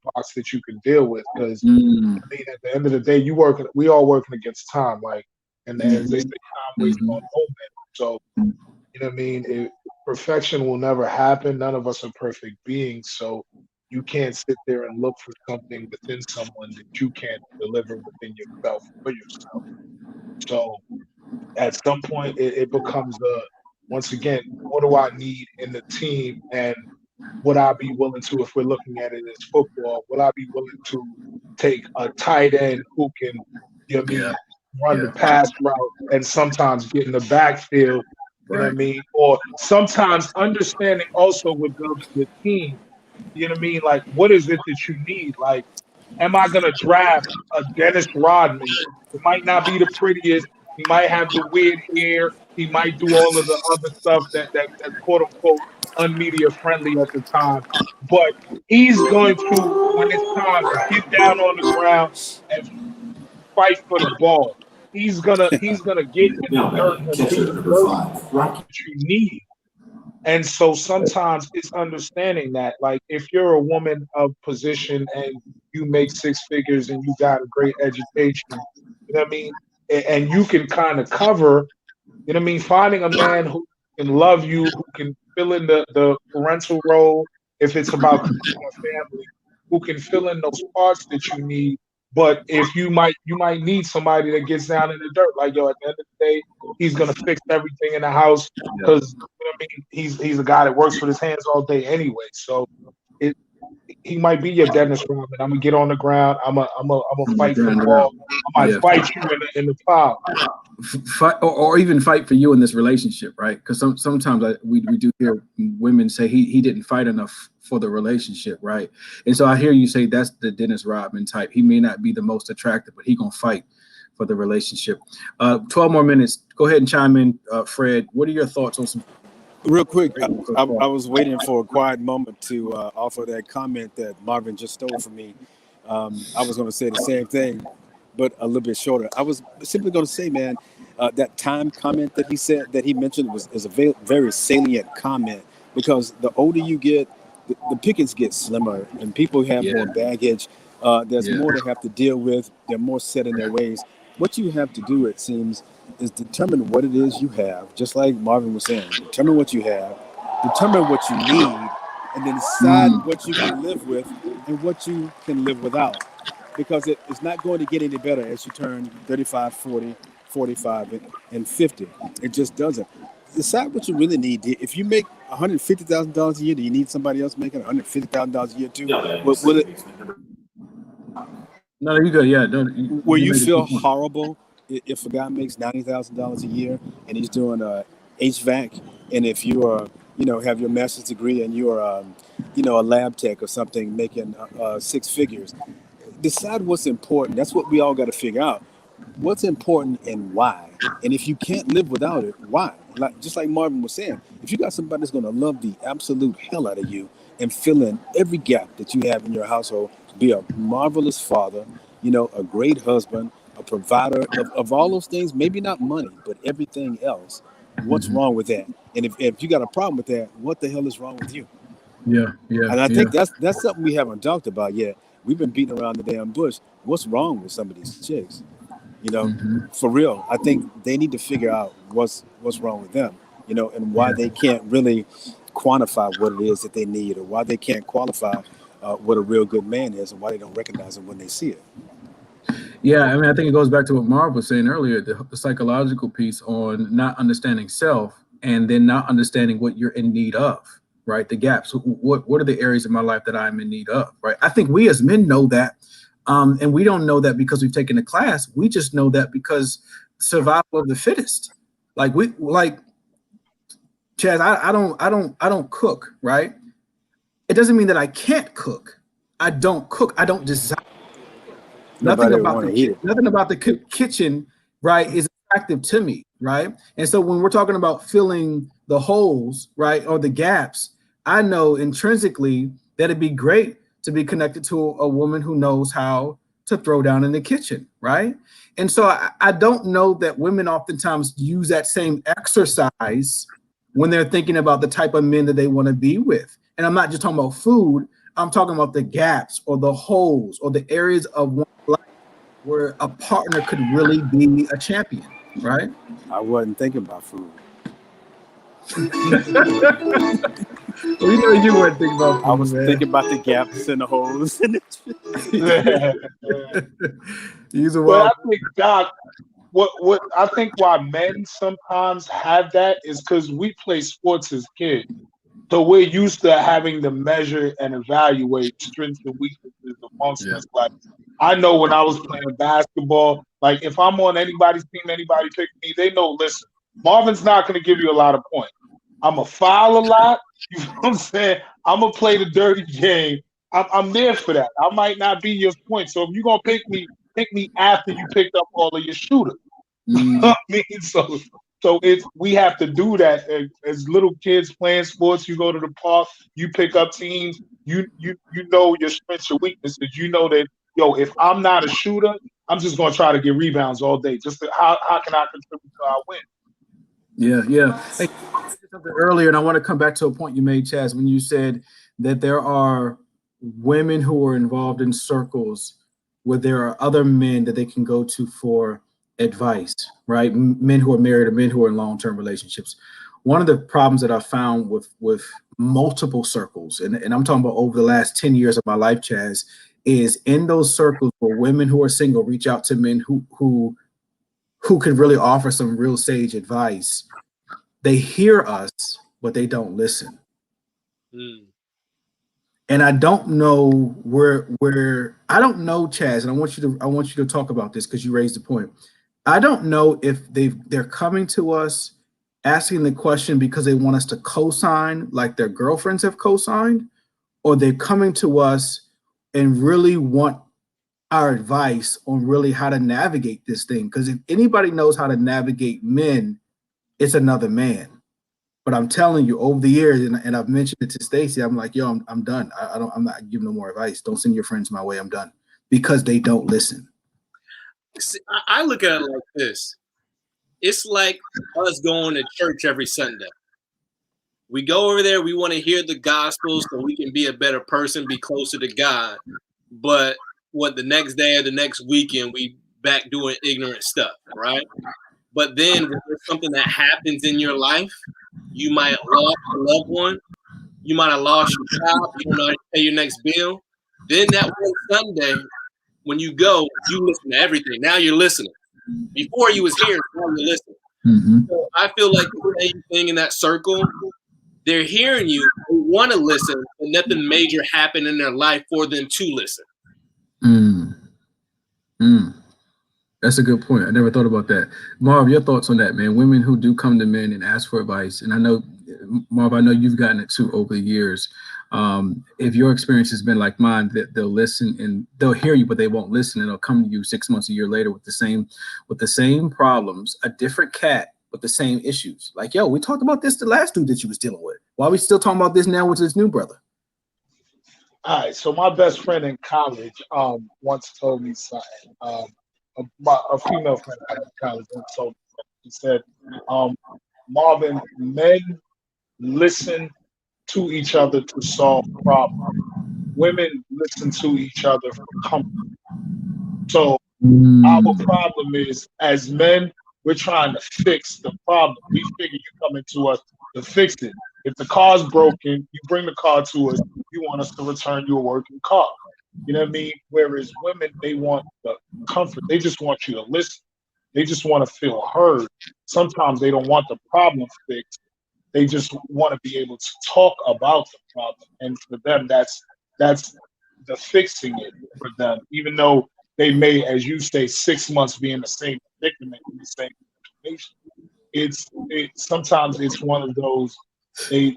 box that you can deal with. Because I mean, at the end of the day, we all working against time, like, and as they say, time waits on no man. So you know what I mean? Perfection will never happen. None of us are perfect beings. So you can't sit there and look for something within someone that you can't deliver within yourself for yourself. So at some point, it becomes once again, what do I need in the team? And would I be willing to, if we're looking at it as football, would I be willing to take a tight end who can, you know what I mean, run the pass route and sometimes get in the backfield, you know what I mean? Or sometimes understanding also with the team, you know what I mean? Like, what is it that you need? Like, am I going to draft a Dennis Rodman? It might not be the prettiest. He might have the weird hair. He might do all of the other stuff that's quote unquote unmedia friendly at the time. But he's going to, when it's time, get down on the ground and fight for the ball. He's gonna get in the dirt and do the dirty that you need. And so sometimes it's understanding that, like, if you're a woman of position and you make six figures and you got a great education, you know what I mean, and you can kind of cover, you know what I mean, finding a man who can love you, who can fill in the parental role, if it's about creating a family, who can fill in those parts that you need. But if you might need somebody that gets down in the dirt, like, yo, at the end of the day, he's gonna fix everything in the house because you know what I mean, he's a guy that works with his hands all day anyway. So he might be your Dennis Rodman. I'm gonna get on the ground. I'm gonna fight for the ball. I might fight you in the foul. Fight, or even fight for you in this relationship, right? Because sometimes we do hear women say he didn't fight enough for the relationship, right? And so I hear you say that's the Dennis Rodman type. He may not be the most attractive, but he gonna fight for the relationship. 12 more minutes. Go ahead and chime in, Fred. What are your thoughts on some? Real quick, I was waiting for a quiet moment to offer that comment that Marvin just stole from me. I was going to say the same thing. but a little bit shorter. I was simply going to say, man, that time comment that he mentioned is a very salient comment, because the older you get, the pickets get slimmer, and people have Yeah. more baggage. There's Yeah. more they have to deal with. They're more set in their ways. What you have to do, it seems, is determine what it is you have. Just like Marvin was saying, determine what you have, determine what you need, and then decide Mm. what you can live with and what you can live without. Because it's not going to get any better as you turn 35, 40, 45, and 50. It just doesn't. Decide what you really need. If you make $150,000 a year, do you need somebody else making $150,000 a year too? No, you good. Yeah. No, Will you you made a feel good point. horrible if a guy makes $90,000 a year and he's doing HVAC, and if you are, have your master's degree and you are, a lab tech or something, making six figures? Decide what's important. That's what we all got to figure out. What's important and why? And if you can't live without it, why? Just like Marvin was saying, if you got somebody that's going to love the absolute hell out of you and fill in every gap that you have in your household, be a marvelous father, a great husband, a provider of all those things, maybe not money, but everything else, what's Mhm. wrong with that? And if you got a problem with that, what the hell is wrong with you? Yeah. Yeah. And I Yeah. think that's something we haven't talked about yet. We've been beating around the damn bush. What's wrong with some of these chicks? Hmm. For real. I think they need to figure out what's wrong with them, and why Yeah. they can't really quantify what it is that they need, or why they can't qualify what a real good man is, and why they don't recognize it when they see it. Yeah, I mean, I think it goes back to what Marv was saying earlier, the psychological piece on not understanding self and then not understanding what you're in need of, right? The gaps. What are the areas of my life that I'm in need of, right? I think we as men know that, and we don't know that because we've taken a class. We just know that because survival of the fittest. Like Chaz, I don't cook, right? It doesn't mean that I can't cook. I don't cook. I don't desire. Nothing Nobody would about want to eat it. the kitchen, right, is attractive to me, right? And so when we're talking about filling the holes, right, or the gaps, I know intrinsically that it'd be great to be connected to a woman who knows how to throw down in the kitchen, right? And so I don't know that women oftentimes use that same exercise when they're thinking about the type of men that they want to be with. And I'm not just talking about food. I'm talking about the gaps or the holes or the areas of one's life where a partner could really be a champion, right? I wasn't thinking about food. We know you weren't thinking about I food, was man. thinking about the gaps and the holes. He's a But wild. I think, Doc, what I think why men sometimes have that is because we play sports as kids. So we're used to having to measure and evaluate strengths and weaknesses amongst Yeah. us. Like I know when I was playing basketball, like if I'm on anybody's team, anybody pick me, they know, listen, Marvin's not gonna give you a lot of points. I'm gonna foul a lot. You know what I'm saying? I'm gonna play the dirty game. I'm there for that. I might not be your point. So if you're gonna pick me after you picked up all of your shooters. Mm, I mean, so it's we have to do that as little kids playing sports. You go to the park, you pick up teams. You know your strengths, your weaknesses. You know that if I'm not a shooter, I'm just gonna try to get rebounds all day. How can I contribute to our win? yeah, yeah. Hey, you said something earlier, and I want to come back to a point you made, Chaz, when you said that there are women who are involved in circles where there are other men that they can go to for advice, right? Men who are married or men who are in long-term relationships. One of the problems that I found with multiple circles, and I'm talking about over the last 10 years of my life, Chaz, is in those circles where women who are single reach out to men who could really offer some real sage advice. They hear us, but they don't listen. Mm. And I don't know where I don't know, Chaz, and I want you to talk about this because you raised the point. I don't know if they're coming to us asking the question because they want us to co-sign like their girlfriends have co-signed, or they're coming to us and really want our advice on really how to navigate this thing. Because if anybody knows how to navigate men, it's another man. But I'm telling you, over the years, and I've mentioned it to Stacy, I'm like, yo, I'm done. I'm not giving no more advice. Don't send your friends my way. I'm done because they don't listen. I look at it like this. It's like us going to church every Sunday. We go over there, we want to hear the gospel so we can be a better person, be closer to God. But the next day or the next weekend, we back doing ignorant stuff, right? But then when there's something that happens in your life, you might have lost a loved one, you might have lost your job, you don't know how to pay your next bill. Then that one Sunday, when you go, you listen to everything. Now you're listening. Before you was hearing, now you're listening. Mm-hmm. So I feel like the same thing in that circle. They're hearing you, they want to listen, but nothing major happened in their life for them to listen. That's a good point. I never thought about that. Marv, your thoughts on that, man? Women who do come to men and ask for advice, and I know, Marv, I know you've gotten it too over the years. If your experience has been like mine, that they'll listen and they'll hear you, but they won't listen, and they'll come to you 6 months, a year later with the same problems, a different cat, but the same issues. Like, yo, we talked about this the last dude that you was dealing with. Why are we still talking about this now with his new brother? All right, so my best friend in college once told me something. A female friend I had in college once told me something. She said, Marvin, men listen to each other to solve problems. Women listen to each other for comfort. So our problem is, as men, we're trying to fix the problem. We figure you coming to us to fix it. If the car's broken, you bring the car to us. You want us to return you a working car. You know what I mean? Whereas women, they want the comfort. They just want you to listen. They just want to feel heard. Sometimes they don't want the problem fixed. They just want to be able to talk about the problem. And for them, that's the fixing it for them. Even though they may, as you say, 6 months be in the same predicament, in the same situation. Sometimes it's one of those. I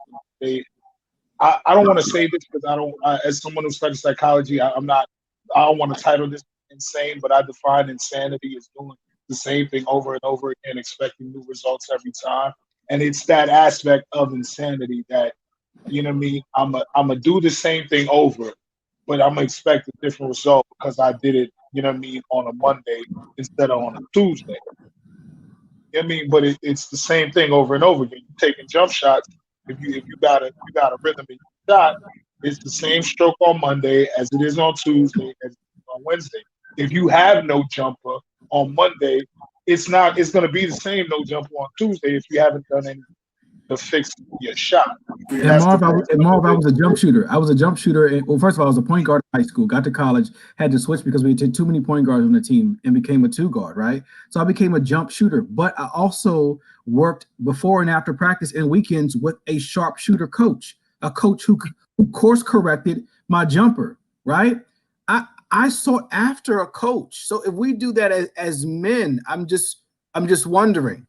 don't want to say this because as someone who studies psychology, I don't want to title this insane, but I define insanity as doing the same thing over and over again, expecting new results every time. And it's that aspect of insanity that, you know what I mean? I'm gonna do the same thing over, but I'm gonna expect a different result because I did it, you know what I mean, on a Monday instead of on a Tuesday. You know what I mean? But it's the same thing over and over again. You're taking jump shots. If you got a rhythm in your shot, it's the same stroke on Monday as it is on Tuesday as it is on Wednesday. If you have no jumper on Monday, it's going to be the same no jumper on Tuesday if you haven't done anything to fix your shot. And Marv, I was a jump shooter. I was a jump shooter. Well, first of all, I was a point guard in high school. Got to college, had to switch because we had too many point guards on the team and became a 2 guard, right? So I became a jump shooter. But I also worked before and after practice and weekends with a sharpshooter coach, a coach who course corrected my jumper, right? I sought after a coach. So if we do that as men, I'm just wondering.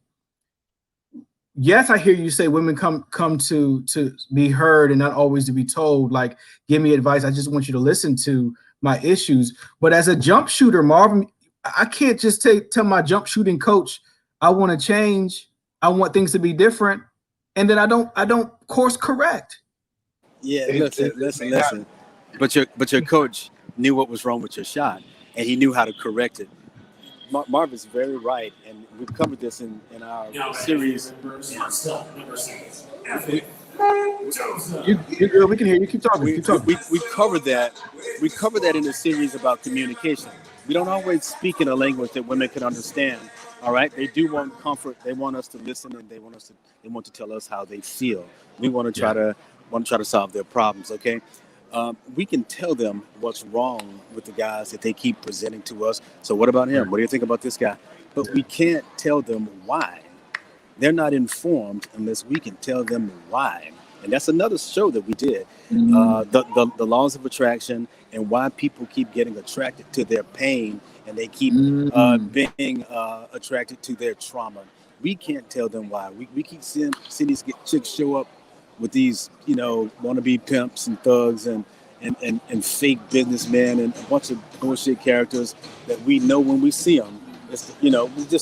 Yes, I hear you say women come to be heard and not always to be told, like, give me advice. I just want you to listen to my issues. But as a jump shooter, Marvin, I can't just tell my jump shooting coach, I want to change. I want things to be different. And then I don't course correct. Yeah, listen. But your coach knew what was wrong with your shot, and he knew how to correct it. Marv is very right, and we've covered this in our series. You're good. We can hear you. Keep talking. We covered that. We covered that in a series about communication. We don't always speak in a language that women can understand. All right, they do want comfort. They want us to listen, and they want to tell us how they feel. We want to try to solve their problems. Okay. We can tell them what's wrong with the guys that they keep presenting to us. So what about him? What do you think about this guy? But we can't tell them why. They're not informed unless we can tell them why. And that's another show that we did. The laws of attraction and why people keep getting attracted to their pain and they keep being attracted to their trauma. We can't tell them why. We keep seeing these chicks show up with these, wannabe pimps and thugs and fake businessmen and a bunch of bullshit characters that we know when we see them. It's,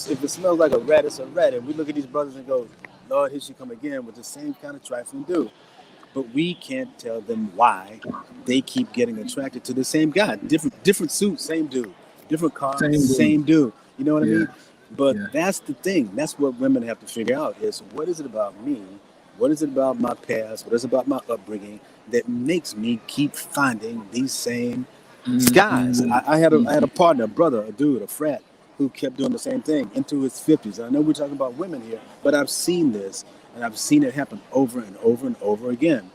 if it smells like a rat, it's a rat. And we look at these brothers and go, Lord, here she come again with the same kind of trifling dude. But we can't tell them why they keep getting attracted to the same guy. Different suit, same dude. different car, Same same dude. You know what I Yeah. mean? But Yeah. that's the thing. That's what women have to figure out is what is it about me? What is it about my past? What is it about my upbringing that makes me keep finding these same guys? I had a partner, a brother, a dude, a frat who kept doing the same thing into his 50s. I know we're talking about women here, but I've seen this and I've seen it happen over and over and over again.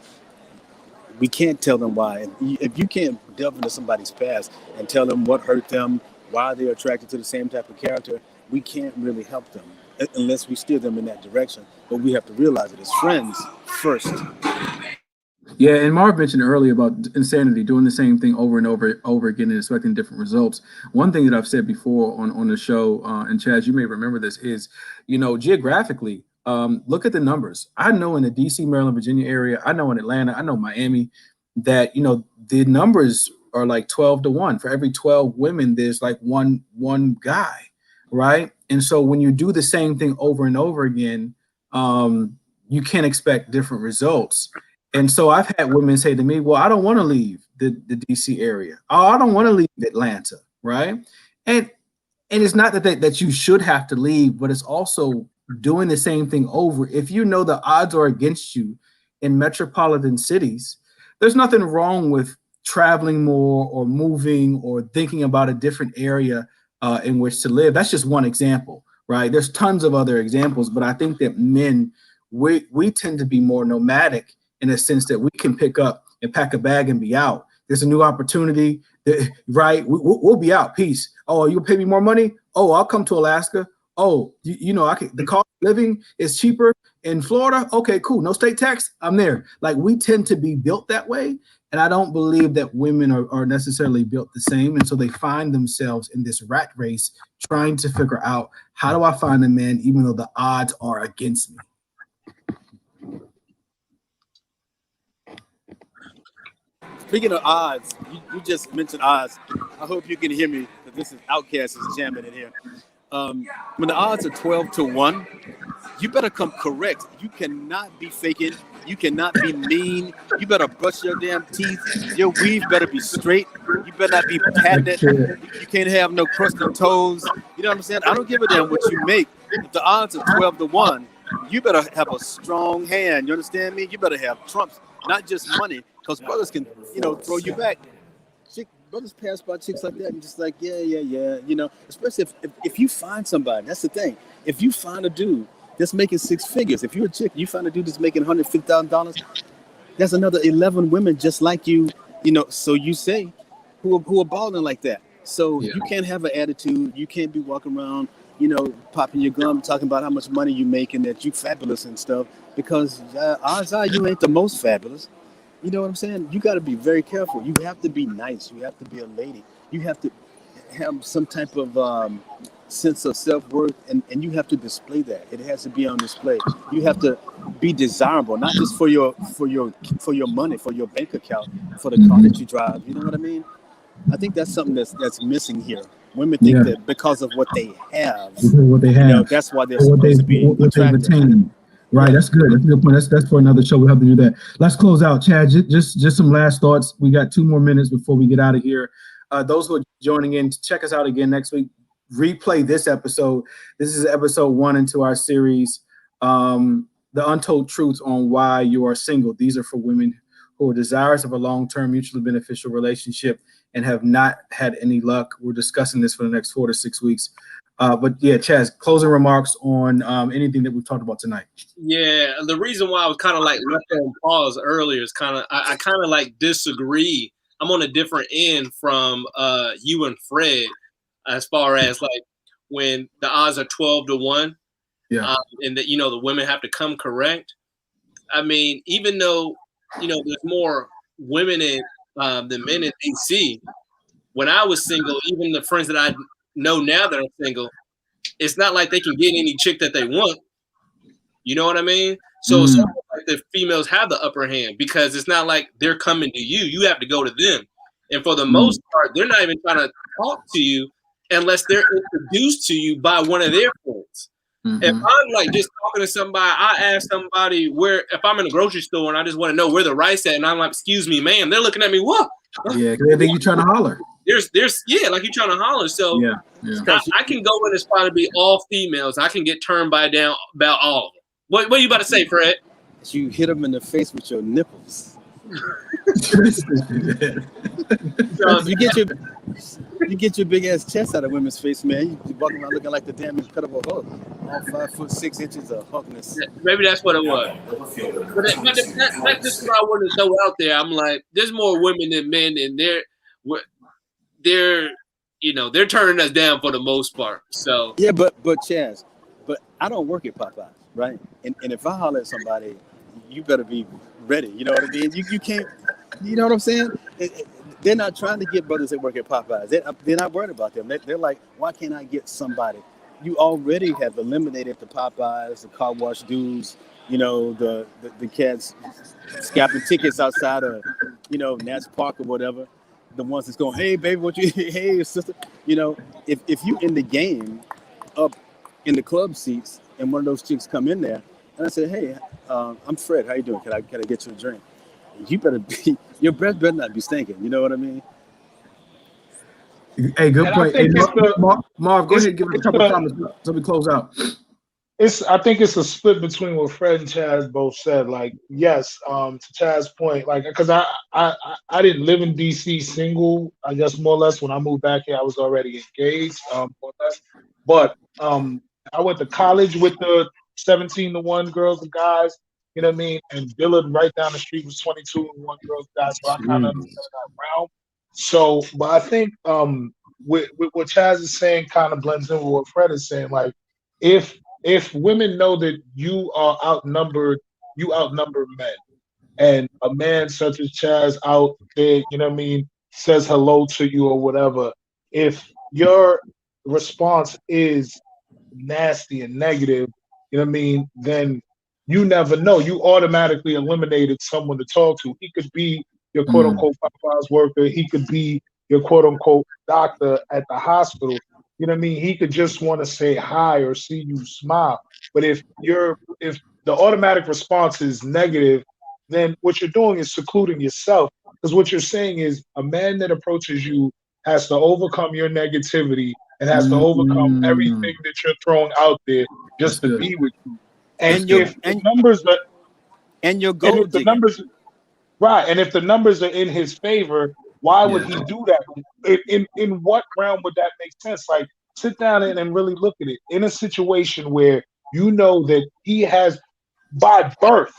We can't tell them why. If you can't delve into somebody's past and tell them what hurt them, why they're attracted to the same type of character, we can't really help them unless we steer them in that direction. But we have to realize it as friends first. Yeah, and Marv mentioned earlier about insanity, doing the same thing over and over again and expecting different results. One thing that I've said before on the show, and Chaz, you may remember this, is geographically, look at the numbers. I know in the D.C., Maryland, Virginia area, I know in Atlanta, I know Miami, that the numbers are like 12-1. For every 12 women, there's like one guy, right? And so when you do the same thing over and over again, you can't expect different results. And so I've had women say to me, well, I don't want to leave the DC area. Oh, I don't want to leave Atlanta, right? And it's not that you should have to leave, but it's also doing the same thing over. If you know the odds are against you in metropolitan cities, there's nothing wrong with traveling more or moving or thinking about a different area in which to live. That's just one example, right? There's tons of other examples, but I think that men, we tend to be more nomadic in a sense that we can pick up and pack a bag and be out. There's a new opportunity, right? We'll be out. Peace. Oh, you'll pay me more money? Oh, I'll come to Alaska. Oh, the cost of living is cheaper in Florida. Okay, cool. No state tax. I'm there. Like, we tend to be built that way. And I don't believe that women are necessarily built the same. And so they find themselves in this rat race trying to figure out, how do I find a man even though the odds are against me? Speaking of odds, you just mentioned odds. I hope you can hear me because this is Outcast is jamming in here. When the odds are 12-1, you better come correct. You cannot be faking. You cannot be mean. You better brush your damn teeth. Your weave better be straight. You better not be patented. You can't have no crusted toes. You know what I'm saying? I don't give a damn what you make. If the odds are 12-1, you better have a strong hand. You understand me? You better have trumps, not just money, because brothers can, throw you back. Brothers pass by chicks like that and just like, yeah. Especially if you find somebody. That's the thing. If you find a dude that's making six figures, if you're a chick, you find a dude that's making $150,000, that's another 11 women just like you, so you say, who are balling like that. So you can't have an attitude. You can't be walking around, popping your gum, talking about how much money you make and that you fabulous and stuff, because odds are you ain't the most fabulous. You know what I'm saying? You got to be very careful. You have to be nice. You have to be a lady. You have to have some type of sense of self-worth, and you have to display that. It has to be on display. You have to be desirable, not just for your money, for your bank account, for the car that you drive. You know what I mean? I think that's something that's missing here. Women think that because of what they have, that's why they're supposed to be attractive. Right, that's good. That's a good point. That's for another show. We'll have to do that. Let's close out, Chad. Just some last thoughts. We got 2 more minutes before we get out of here. Those who are joining in, check us out again next week. Replay this episode. This is episode 1 into our series, The Untold Truths on Why You Are Single. These are for women who are desirous of a long-term, mutually beneficial relationship and have not had any luck. We're discussing this for the next 4 to 6 weeks. But yeah, Chaz, closing remarks on anything that we've talked about tonight. Yeah, the reason why I was kind of like left on pause earlier is I kind of like disagree. I'm on a different end from you and Fred as far as like when the odds are 12-1, and that the women have to come correct. I mean, even though there's more women than men in DC, when I was single, even the friends that I know now that are single, it's not like they can get any chick that they want. You know what I mean? So it's almost like the females have the upper hand because it's not like they're coming to you. You have to go to them. And for the most part, they're not even trying to talk to you unless they're introduced to you by one of their friends. If I'm like just talking to somebody, I ask somebody if I'm in a grocery store and I just want to know where the rice at, and I'm like, excuse me, ma'am, they're looking at me, what? Yeah, because they think you're trying to holler. There's like you're trying to holler. So Yeah. I can go in a spot and be all females. I can get turned down about all of them. What are you about to say, Fred? You hit them in the face with your nipples. You get your big ass chest out of women's face, man. You walking around looking like the damn Incredible Hulk, all 5'6" of Hulkness. Maybe that's what it was. But that's just what I want to throw out there. I'm like, there's more women than men, and they're turning us down for the most part. So yeah, but Chaz, but I don't work at Popeyes, right? And if I holler at somebody, you better be ready. You know what I mean? You can't. You know what I'm saying? They're not trying to get brothers that work at Popeyes. They're not worried about them. They're like, why can't I get somebody? You already have eliminated the Popeyes, the car wash dudes, the cats scalping tickets outside of, Nats Park or whatever. The ones that's going, hey, baby, hey, sister. If you in the game up in the club seats and one of those chicks come in there and I say, hey, I'm Fred. How you doing? Can I get you a drink? You better be, your breath better not be stinking. You know what I mean? Hey, good point. Hey, Marv, go ahead and give us a couple of comments so we close out. I think it's a split between what Fred and Chaz both said. Like, yes, to Chaz's point, like, because I didn't live in DC single. I guess more or less when I moved back here, I was already engaged, more or less. But I went to college with the 17-to-1 girls and guys. You know what I mean? And Dillard right down the street was 22-to-1 girls and guys. So I kind of understand that realm. So, but I think with what Chaz is saying kind of blends in with what Fred is saying. Like, if women know that you are outnumbered, you outnumber men. And a man such as Chaz out there, you know what I mean, says hello to you or whatever. If your response is nasty and negative, you know what I mean, then you never know. You automatically eliminated someone to talk to. He could be your quote unquote Popeyes worker. He could be your quote unquote doctor at the hospital. You know what I mean? He could just want to say hi or see you smile. But if the automatic response is negative, then what you're doing is secluding yourself. Because what you're saying is a man that approaches you has to overcome your negativity and has to overcome everything that you're throwing out there just to be with you. And if the numbers are and your goal, and if the numbers right, and if the numbers are in his favor, why would he do that? In what realm would that make sense? Like, sit down and really look at it. In a situation where you know that he has, by birth,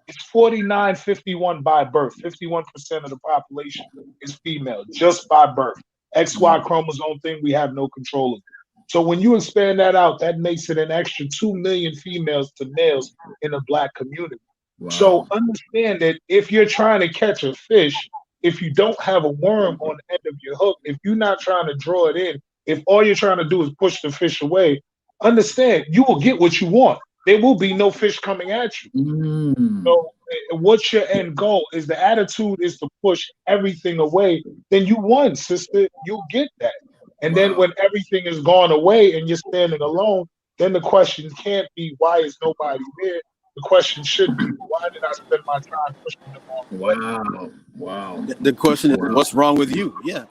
it's 49-51 by birth. 51% of the population is female, just by birth. XY chromosome thing, we have no control of. So when you expand that out, that makes it an extra 2 million females to males in the Black community. Wow. So understand that if you're trying to catch a fish, if you don't have a worm on the end of your hook, if you're not trying to draw it in, if all you're trying to do is push the fish away, understand you will get what you want. There will be no fish coming at you. So what's your end goal? Is the attitude is to push everything away, then you won, sister. You'll get that. And then when everything is gone away and you're standing alone, then the question can't be, why is nobody there? The question should be, why did I spend my time pushing them off the way? Wow. The question is, what's wrong with you? Yeah,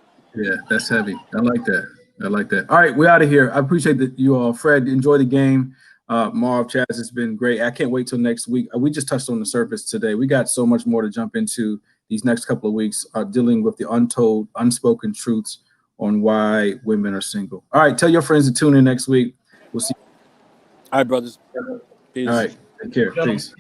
that's heavy. I like that. All right, we're out of here. I appreciate that you all. Fred, enjoy the game. Marv, Chaz, it's been great. I can't wait till next week. We just touched on the surface today. We got so much more to jump into these next couple of weeks, dealing with the untold, unspoken truths on why women are single. All right, tell your friends to tune in next week. We'll see. All right, brothers. Peace. All right, take care. Peace.